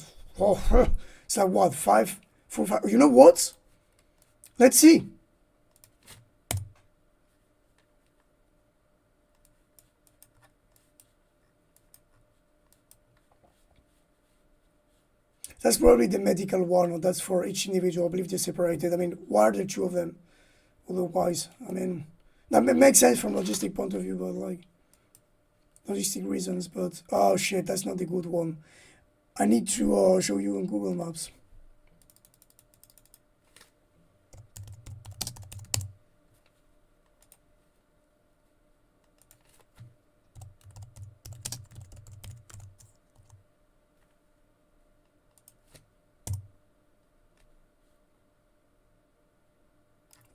it's like what, 5, 4, 5. You know what? Let's see. That's probably the medical one, or that's for each individual. I believe they're separated. I mean, why are there two of them? Otherwise, I mean, that makes sense from logistic point of view, but like, logistic reasons. But, oh shit, that's not the good one. I need to show you on Google Maps.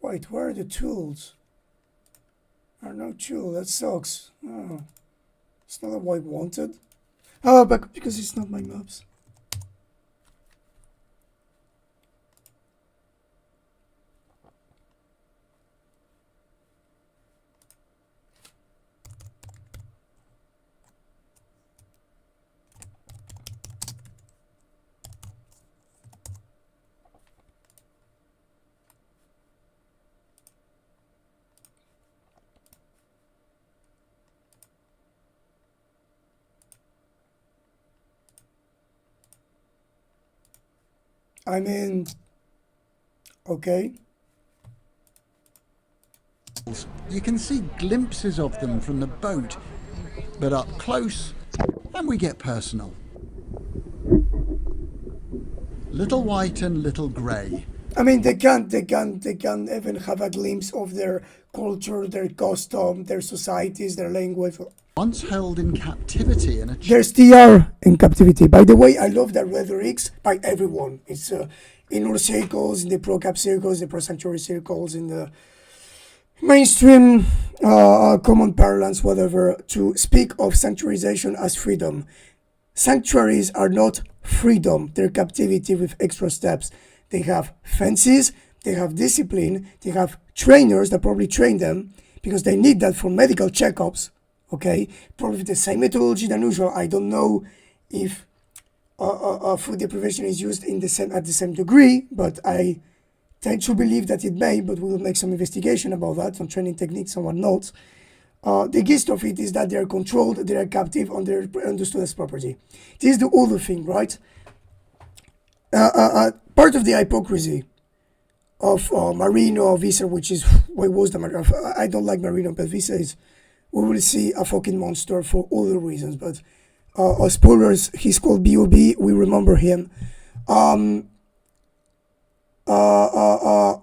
Wait, where are the tools? There are no tools, that sucks. Oh, it's not what I wanted. Oh, but because it's not my maps. I mean, Okay. You can see glimpses of them from the boat, but up close, and we get personal. Little white and little grey. I mean, they can't even have a glimpse of their culture, their custom, their societies, their language. Once held in captivity in a They still are in captivity. By the way, I love that rhetorics by everyone. It's in our circles, in the pro-cap circles, the pro-sanctuary circles, in the mainstream common parlance, whatever, to speak of sanctuarization as freedom. Sanctuaries are not freedom, they're captivity with extra steps. They have fences, they have discipline, they have trainers that probably train them because they need that for medical checkups, okay? Probably the same methodology than usual. I don't know if food deprivation is used in at the same degree, but I tend to believe that it may, but we will make some investigation about that, some training techniques and whatnot. The gist of it is that they are controlled, they are captive, and they are understood as property. This is the other thing, right? Part of the hypocrisy of Marino Visa, which is what was the I don't like Marino, but Visa is, we will see a fucking monster for other reasons. But spoilers, he's called B.O.B. We remember him.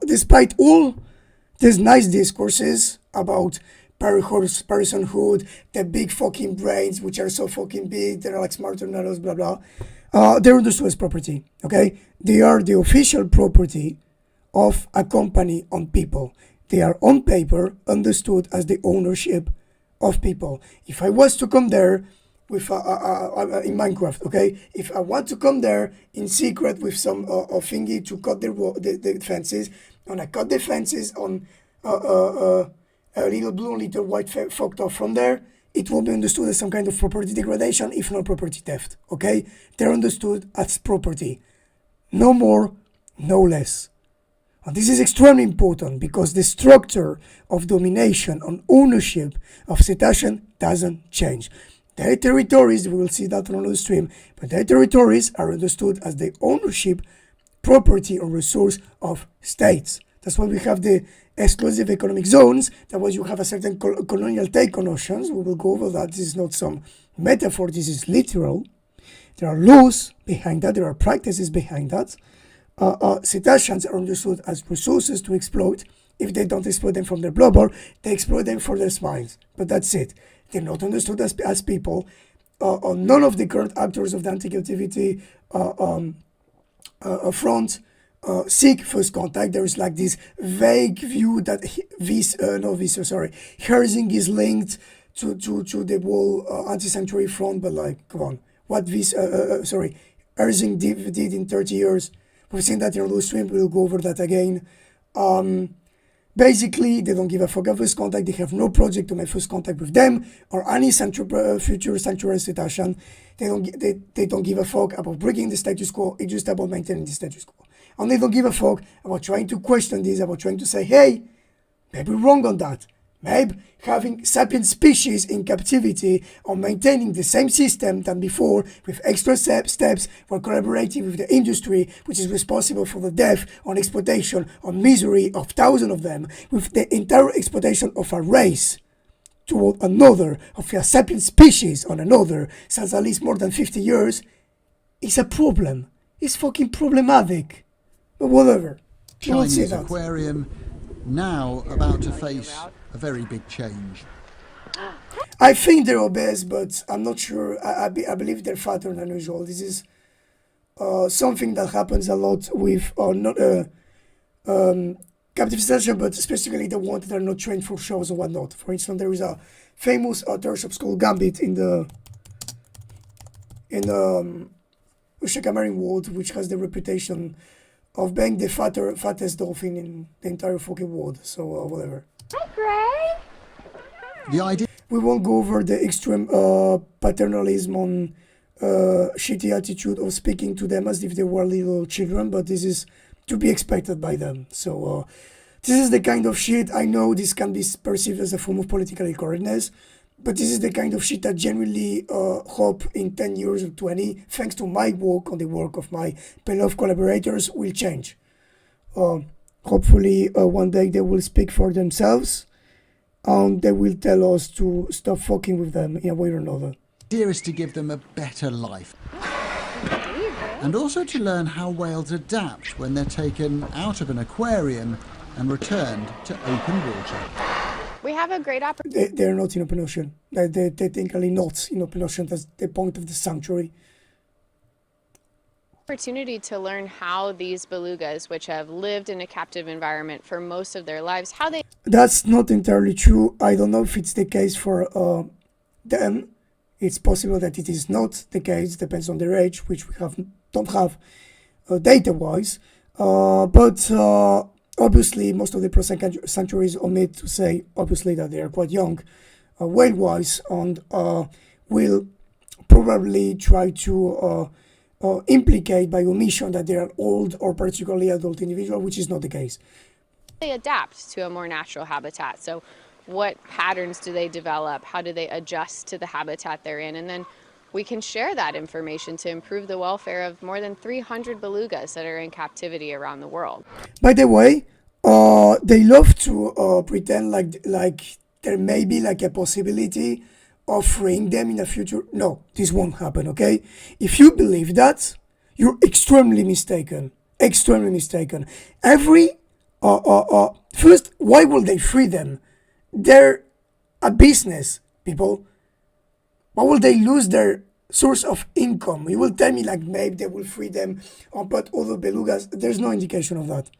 Despite all these nice discourses about personhood, the big fucking brains, which are so fucking big, they're like smarter than us, blah blah. They're understood as property, okay? They are the official property of a company on people. They are on paper understood as the ownership of people. If I was to come there with in Minecraft, okay? If I want to come there in secret with some thingy to cut the fences, and I cut the fences on a little blue, little white fucked off from there, it will be understood as some kind of property degradation, if not property theft, okay? They're understood as property. No more, no less. And this is extremely important because the structure of domination and ownership of cetacean doesn't change. Their territories, we will see that on another stream, but their territories are understood as the ownership, property, or resource of states. That's why we have the exclusive economic zones. That was you have a certain colonial take on oceans. We will go over that. This is not some metaphor. This is literal. There are laws behind that. There are practices behind that. Cetaceans are understood as resources to exploit. If they don't exploit them from their blubber, they exploit them for their smiles. But that's it. They're not understood as people. None of the current actors of the anti-captivity front seek first contact. There is like this vague view that Herzing is linked to the whole anti-sanctuary front, but like, come on, what Herzing did in 30 years. We've seen that in our stream. We'll go over that again. Basically, they don't give a fuck about first contact. They have no project to make first contact with them or any future sanctuary cetacean. They don't give a fuck about breaking the status quo. It's just about maintaining the status quo. And they don't give a fuck about trying to question this, about trying to say, hey, maybe we're wrong on that. Maybe having sapient species in captivity or maintaining the same system than before with extra steps for collaborating with the industry, which is responsible for the death and exploitation and misery of thousands of them, with the entire exploitation of a race toward another, of a sapient species on another, since at least more than 50 years, is a problem. It's fucking problematic. But whatever. Chinese aquarium now about to face a very big change. I think they're obese, but I'm not sure. I believe they're fatter than usual. This is something that happens a lot with captive cetacean, but specifically the ones that are not trained for shows and whatnot. For instance, there is a famous shop called Gambit in the Ushaka Marine world, which has the reputation of being the fattest dolphin in the entire fucking world. So whatever. Hi, Gray. The idea. We won't go over the extreme paternalism on shitty attitude of speaking to them as if they were little children, but this is to be expected by them. So this is the kind of shit, I know this can be perceived as a form of political correctness, but this is the kind of shit that genuinely hope in 10 years or 20, thanks to my work on the work of my beloved collaborators, will change. hopefully one day they will speak for themselves and they will tell us to stop fucking with them in a way or another. The idea is to give them a better life. And also to learn how whales adapt when they're taken out of an aquarium and returned to open water. We have a great opportunity. They're not in open ocean. They're technically not in open ocean. That's the point of the sanctuary. To learn how these belugas, which have lived in a captive environment for most of their lives, how they... That's not entirely true. I don't know if it's the case for them. It's possible that it is not the case. Depends on their age, which we don't have data-wise. But obviously, most of the pro sanctuaries omit to say, obviously, that they are quite young, whale-wise, and will probably try to implicate by omission that they are old or particularly adult individual, which is not the case. They adapt to a more natural habitat. So what patterns do they develop? How do they adjust to the habitat they're in? And then we can share that information to improve the welfare of more than 300 belugas that are in captivity around the world. By the way, they love to pretend like there may be like a possibility of freeing them in the future. No, this won't happen, okay? If you believe that, you're extremely mistaken. Extremely mistaken. First, why will they free them? They're a business, people. Why will they lose their source of income? You will tell me like maybe they will free them, but other belugas, there's no indication of that.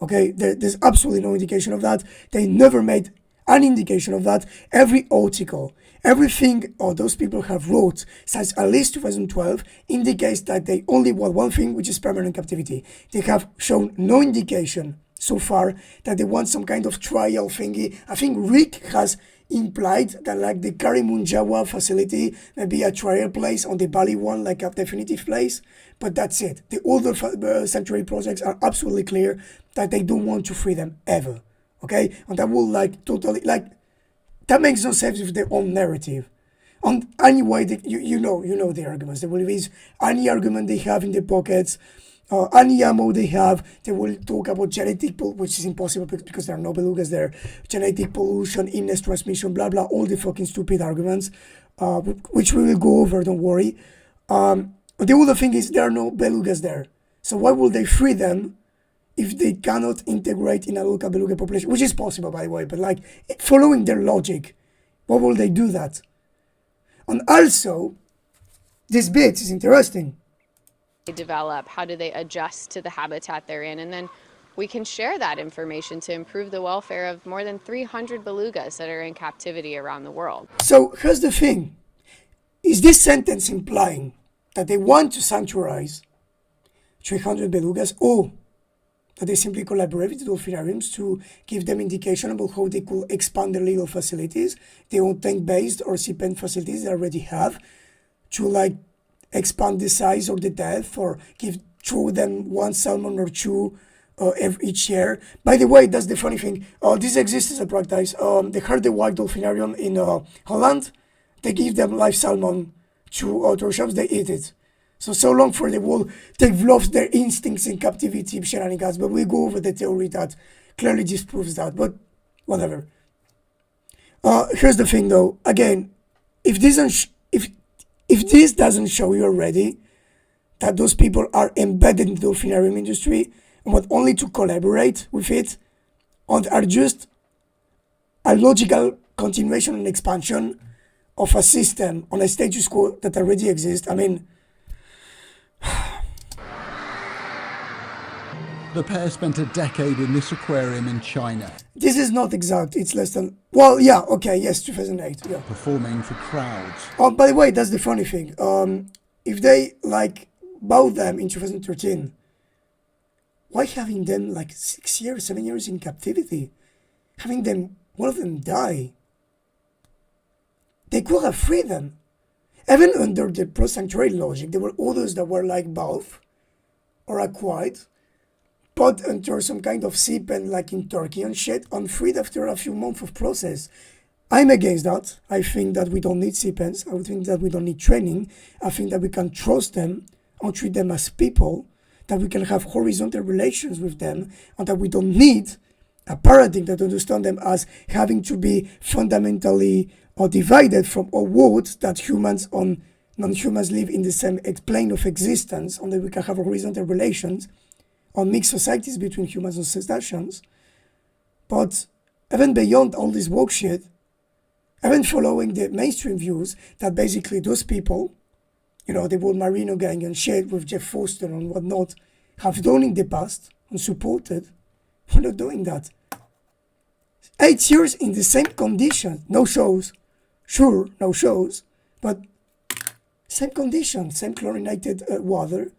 Okay, there's absolutely no indication of that. They never made an indication of that. Every article, everything those people have wrote since at least 2012 indicates that they only want one thing, which is permanent captivity. They have shown no indication so far that they want some kind of trial thingy. I think Rick has implied that like the Karimunjawa facility may be a trial place on the Bali one, like a definitive place, but that's it. The other sanctuary projects are absolutely clear that they don't want to free them ever. Okay, and that will like totally like that makes no sense with their own narrative. And anyway, you know the arguments. They will use any argument they have in their pockets, any ammo they have. They will talk about genetic, which is impossible because there are no belugas there. Genetic pollution, illness transmission, blah blah, all the fucking stupid arguments, which we will go over. Don't worry. The other thing is there are no belugas there, so why would they free them if they cannot integrate in a local beluga population, which is possible, by the way, but like following their logic, why will they do that? And also, this bit is interesting. They develop, how do they adjust to the habitat they're in? And then we can share that information to improve the welfare of more than 300 belugas that are in captivity around the world. So here's the thing. Is this sentence implying that they want to sanctuarize 300 belugas, or that they simply collaborate with the dolphinariums to give them indication about how they could expand their legal facilities, their own tank-based or sea-pen facilities they already have, to like expand the size or the depth, or throw them one salmon or two each year. By the way, that's the funny thing. This exists as a practice. The Harderwijk Dolphinarium in Holland, they give them live salmon to tour shops, they eat it. So long for the wall, they've lost their instincts in captivity shenanigans, but we go over the theory that clearly disproves that, but whatever. Here's the thing though, again, if this doesn't show you already that those people are embedded in the dolphinarium industry and want only to collaborate with it and are just a logical continuation and expansion of a system on a status quo that already exists, I mean, The pair spent a decade in this aquarium in China. This is not exact, it's less than, well, yeah, okay, yes, 2008, yeah. Performing for crowds. Oh, by the way, that's the funny thing. If they, like, bought them in 2013, why having them, like, 6 years, 7 years in captivity? Having them, one of them die? They could have freed them. Even under the pro-sanctuary logic, there were others that were, like, both, or acquired, put under some kind of sea pen like in Turkey and shit, and freed after a few months of process. I'm against that. I think that we don't need sea pens. I think that we don't need training. I think that we can trust them and treat them as people. that we can have horizontal relations with them, and that we don't need a paradigm that understands them as having to be fundamentally divided from a world that humans and non-humans live in the same plane of existence, and that we can have horizontal relations on mixed societies between humans and cetaceans. But even beyond all this woke shit, even following the mainstream views that basically those people, you know, the whole Marino gang and shit with Jeff Foster and whatnot, have done in the past and supported, we're not doing that. 8 years in the same condition, no shows, sure, no shows, but same condition, same chlorinated water,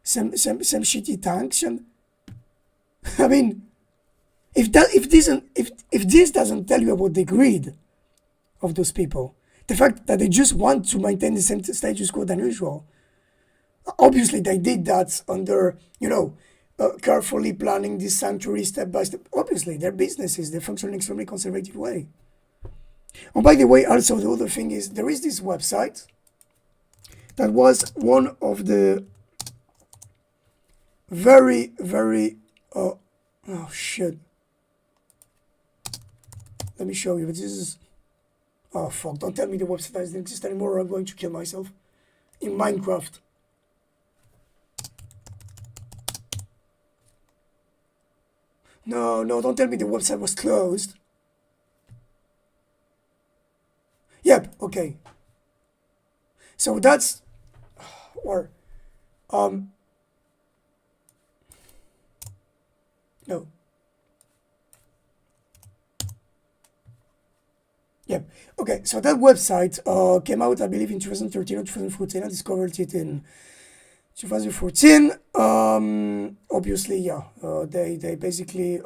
some shitty tanks. I mean, if this doesn't tell you about the greed of those people, the fact that they just want to maintain the same status quo than usual. Obviously, they did that under, you know, carefully planning this sanctuary step by step. Obviously, their businesses, they function in an extremely conservative way. And by the way, also the other thing is, there is this website that was one of the very, very, oh shit. Let me show you, but this is, oh fuck, don't tell me the website doesn't exist anymore or I'm going to kill myself. In Minecraft. No, don't tell me the website was closed. Yep, okay. So that's, or, no. Yep, okay, so that website came out, I believe, in 2013 or 2014. I discovered it in 2014. Obviously, yeah, they basically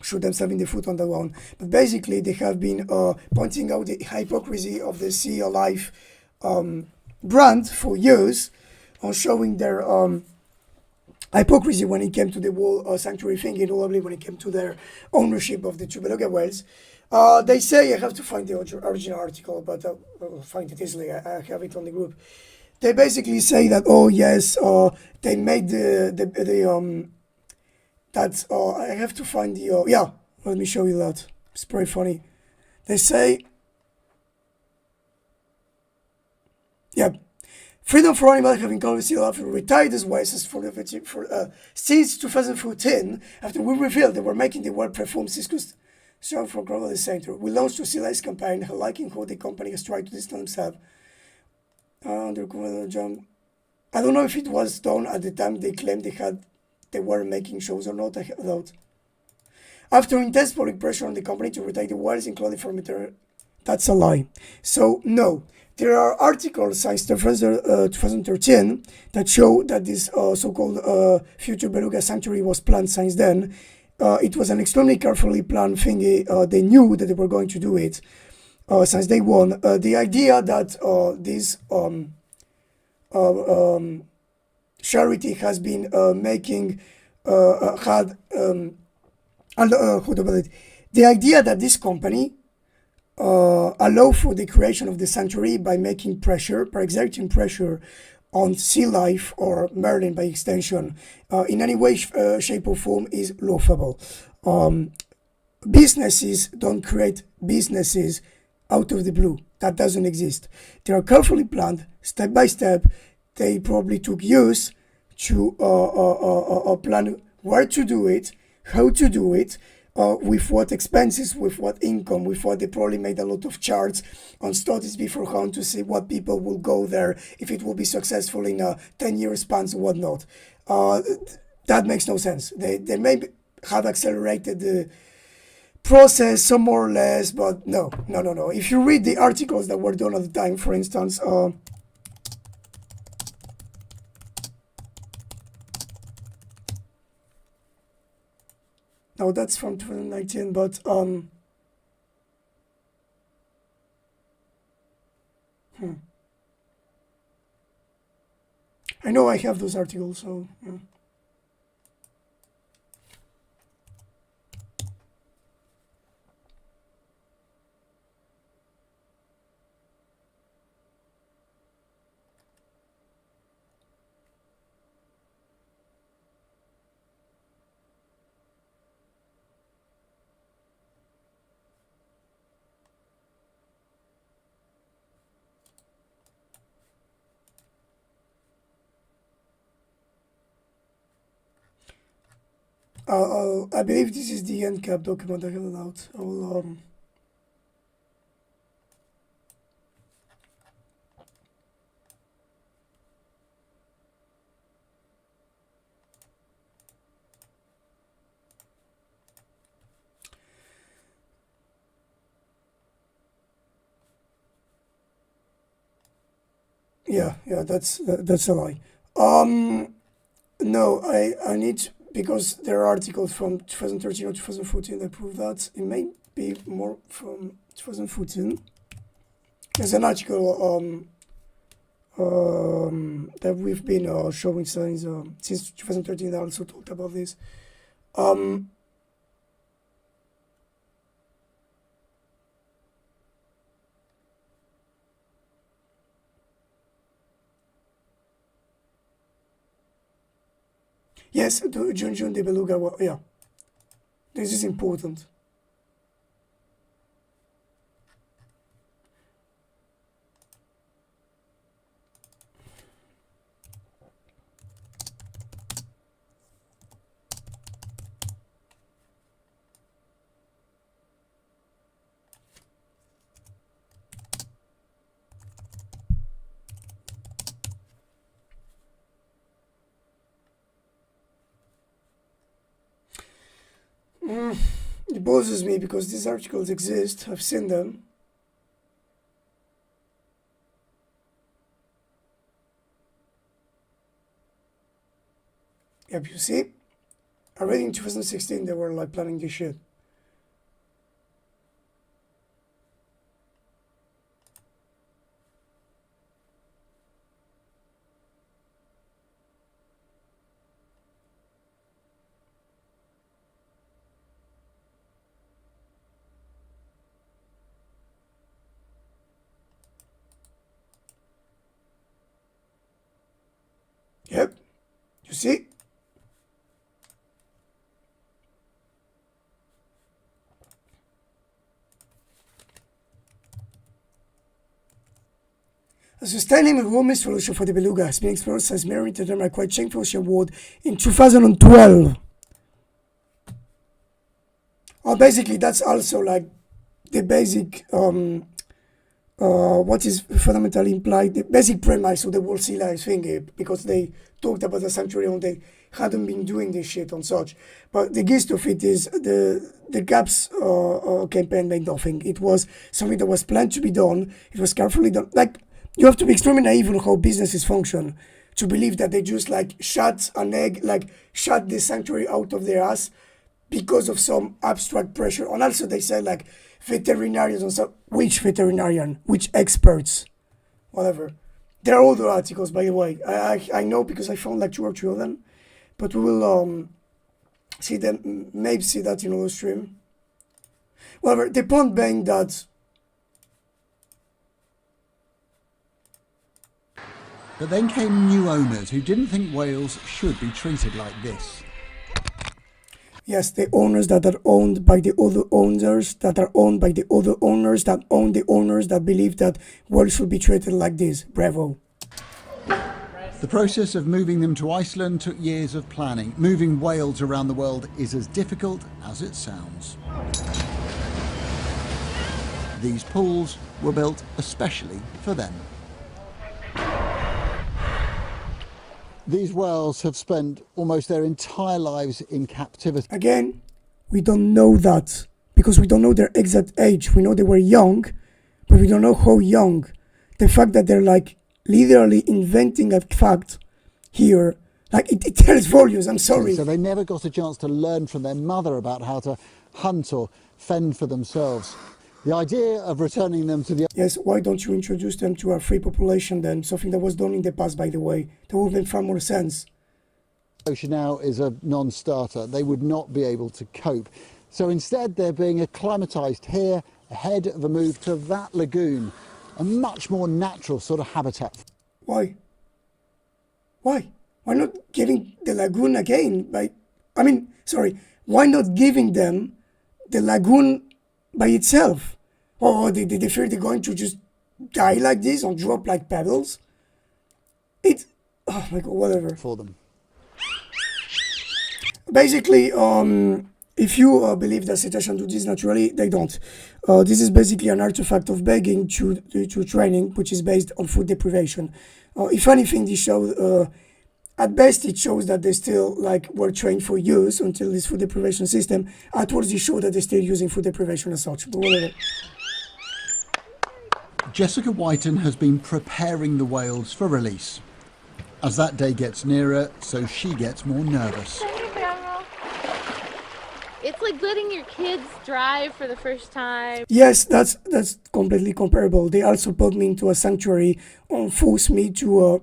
shoot themselves in the foot on that one. But basically, they have been pointing out the hypocrisy of the Sea Alive brand for years, on showing their hypocrisy when it came to the whole sanctuary thing, and probably when it came to their ownership of the two beluga whales. They say, I have to find the original article, but I'll find it easily. I have it on the group. They basically say that, oh yes, they made that, I have to find the, yeah, let me show you that. It's pretty funny. They say, yeah, freedom for animals have been called Sea Life retired as whales since 2014, after we revealed they were making the world perform Cisco's show for global center. We launched a Sea Life campaign, liking how the company has tried to distance themselves. Jump. I don't know if it was done at the time they claimed they were making shows or not. I doubt. After intense public pressure on the company to retake the whales, including from material, that's a lie. So no, there are articles since 2013 that show that this so-called future beluga sanctuary was planned since then. It was an extremely carefully planned thingy. They knew that they were going to do it. Since day one, the idea that this charity has been making the idea that this company allow for the creation of the sanctuary by making pressure, by exerting pressure on sea life or marine by extension, in any way, shape or form is laughable. Businesses don't create businesses out of the blue. That doesn't exist. They are carefully planned, step by step. They probably took years to plan where to do it, how to do it, with what expenses, with what income, with what. They probably made a lot of charts on studies beforehand to see what people will go there, if it will be successful in a 10-year span or whatnot. That makes no sense. They may have accelerated the process some more or less, but no. If you read the articles that were done at the time, for instance, no, that's from 2019, but I know I have those articles, so yeah. I believe this is the end cap document I have it out. I will yeah, that's a lie. No, I need, because there are articles from 2013 or 2014 that prove that. It may be more from 2014. There's an article that we've been showing since 2013 that also talked about this. Yes, Junjun the Beluga, yeah. This is important. It bothers me because these articles exist. I've seen them. Yep, you see? Already in 2016 they were like planning this shit. Yep, you see? A sustainable warming solution for the beluga has been explored since merited the Marquardt Chain-Fellowship Award in 2012. Oh, basically, that's also like the basic, what is fundamentally implied, the basic premise of the World Sea Life thing, because they talked about the sanctuary and they hadn't been doing this shit and such. But the gist of it is the GAPS campaign made nothing. It was something that was planned to be done. It was carefully done. Like, you have to be extremely naive on how businesses function to believe that they just like shut the sanctuary out of their ass because of some abstract pressure. And also they said like veterinarians and so, which veterinarian, which experts, whatever. There are other articles, by the way. I know because I found like 2 or 3 of them, but we will see them, maybe see that in another stream. Whatever, the point being that. But then came new owners who didn't think whales should be treated like this. Yes, the owners that are owned by the other owners that are owned by the other owners that own the owners that believe that whales should be treated like this. Bravo. The process of moving them to Iceland took years of planning. Moving whales around the world is as difficult as it sounds. These pools were built especially for them. These whales have spent almost their entire lives in captivity. Again, we don't know that because we don't know their exact age. We know they were young, but we don't know how young. The fact that they're like literally inventing a fact here, like it tells volumes. I'm sorry. So they never got a chance to learn from their mother about how to hunt or fend for themselves. The idea of returning them to the... Yes, why don't you introduce them to our free population then? Something that was done in the past, by the way. That would make far more sense. Ocean now is a non-starter. They would not be able to cope. So instead they're being acclimatised here ahead of a move to that lagoon, a much more natural sort of habitat. Why? Why? Why not giving the lagoon again? Why not giving them the lagoon by itself? Or they fear they're going to just die like this or drop like pebbles? Oh my god, whatever. For them. basically, if you believe that cetaceans do this naturally, they don't. This is basically an artifact of begging to training, which is based on food deprivation. If anything, this shows, at best, it shows that they still were trained for use until this food deprivation system. At worst, it shows that they're still using food deprivation as such. But whatever. Jessica Whiten has been preparing the whales for release. As that day gets nearer, so she gets more nervous. It's like letting your kids drive for the first time. Yes, that's completely comparable. They also put me into a sanctuary and force me to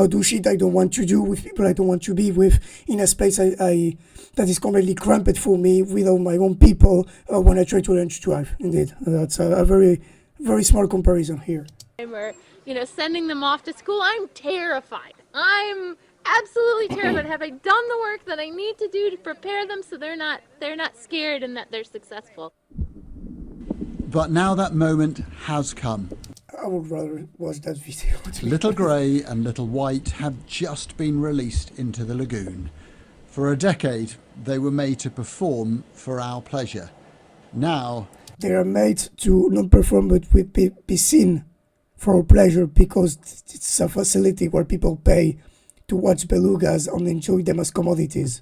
do shit I don't want to do with people I don't want to be with in a space I that is completely cramped for me without my own people when I try to learn to drive. Indeed, that's a very, very small comparison here. Or, sending them off to school, I'm terrified. I'm absolutely terrified. Have I done the work that I need to do to prepare them so they're not scared and that they're successful? But now that moment has come. I would rather watch that video. Little Grey and Little White have just been released into the lagoon. For a decade, they were made to perform for our pleasure. Now, they are made to not perform but be seen for our pleasure, because it's a facility where people pay to watch belugas and enjoy them as commodities.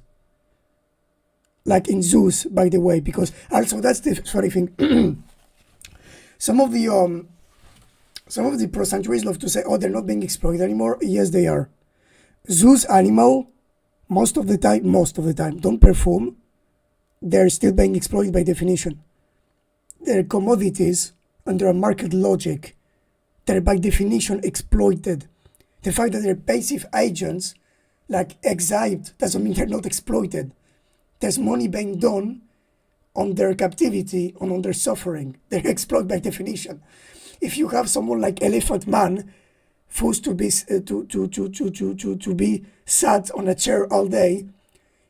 Like in zoos, by the way, because also that's the funny thing. Some of the pro sanctuaries love to say, oh, they're not being exploited anymore. Yes, they are. Zoos animal, most of the time, don't perform. They're still being exploited by definition. They're commodities under a market logic. They're by definition exploited. The fact that they're passive agents, like exiled, doesn't mean they're not exploited. There's money being done on their captivity and on their suffering. They're exploited by definition. If you have someone like Elephant Man, forced to be to be sat on a chair all day,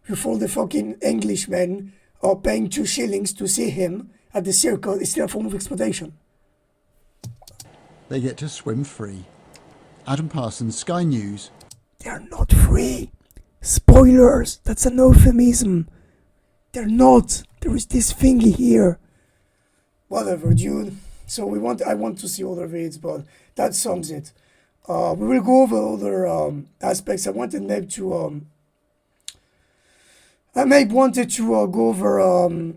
you fool the fucking Englishman or paying 2 shillings to see him at the circle, is still a form of exploitation. they get to swim free. Adam Parsons, Sky News. They're not free. Spoilers, that's an euphemism. They're not. There is this thingy here. Whatever, dude. So I want to see other vids, but that sums it. We will go over other aspects. I wanted maybe to go over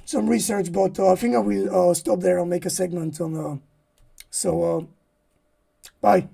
some research, but I think I will stop there and make a segment on. Bye.